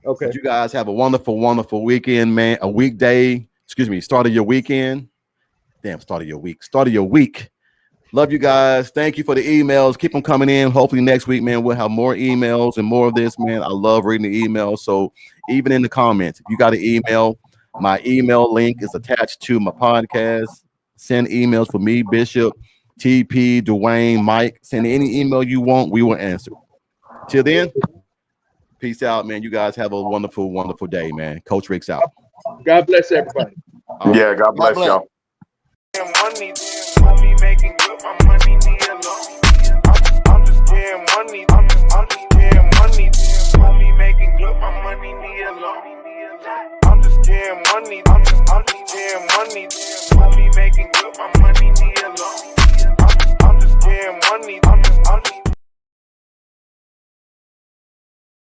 okay. But you guys have a wonderful, wonderful weekend, man. A weekday. Excuse me. Start of your weekend. Damn, start of your week. Start of your week. Love you guys. Thank you for the emails. Keep them coming in. Hopefully next week, man, we'll have more emails and more of this, man. I love reading the emails. So even in the comments, if you got an email, my email link is attached to my podcast. Send emails for me, Bishop, TP, Dwayne, Mike. Send any email you want. We will answer. Till then, peace out, man. You guys have a wonderful, wonderful day, man. Coach Rick's out. God bless everybody. yeah. God bless bless. y'all. Money, money making good, my money need a loan. I'm just getting money, I'm just getting money. Money making good, my money need a loan. I'm just getting money, I'm just getting money. Money making good, my money need a loan. I'm just getting money, I'm just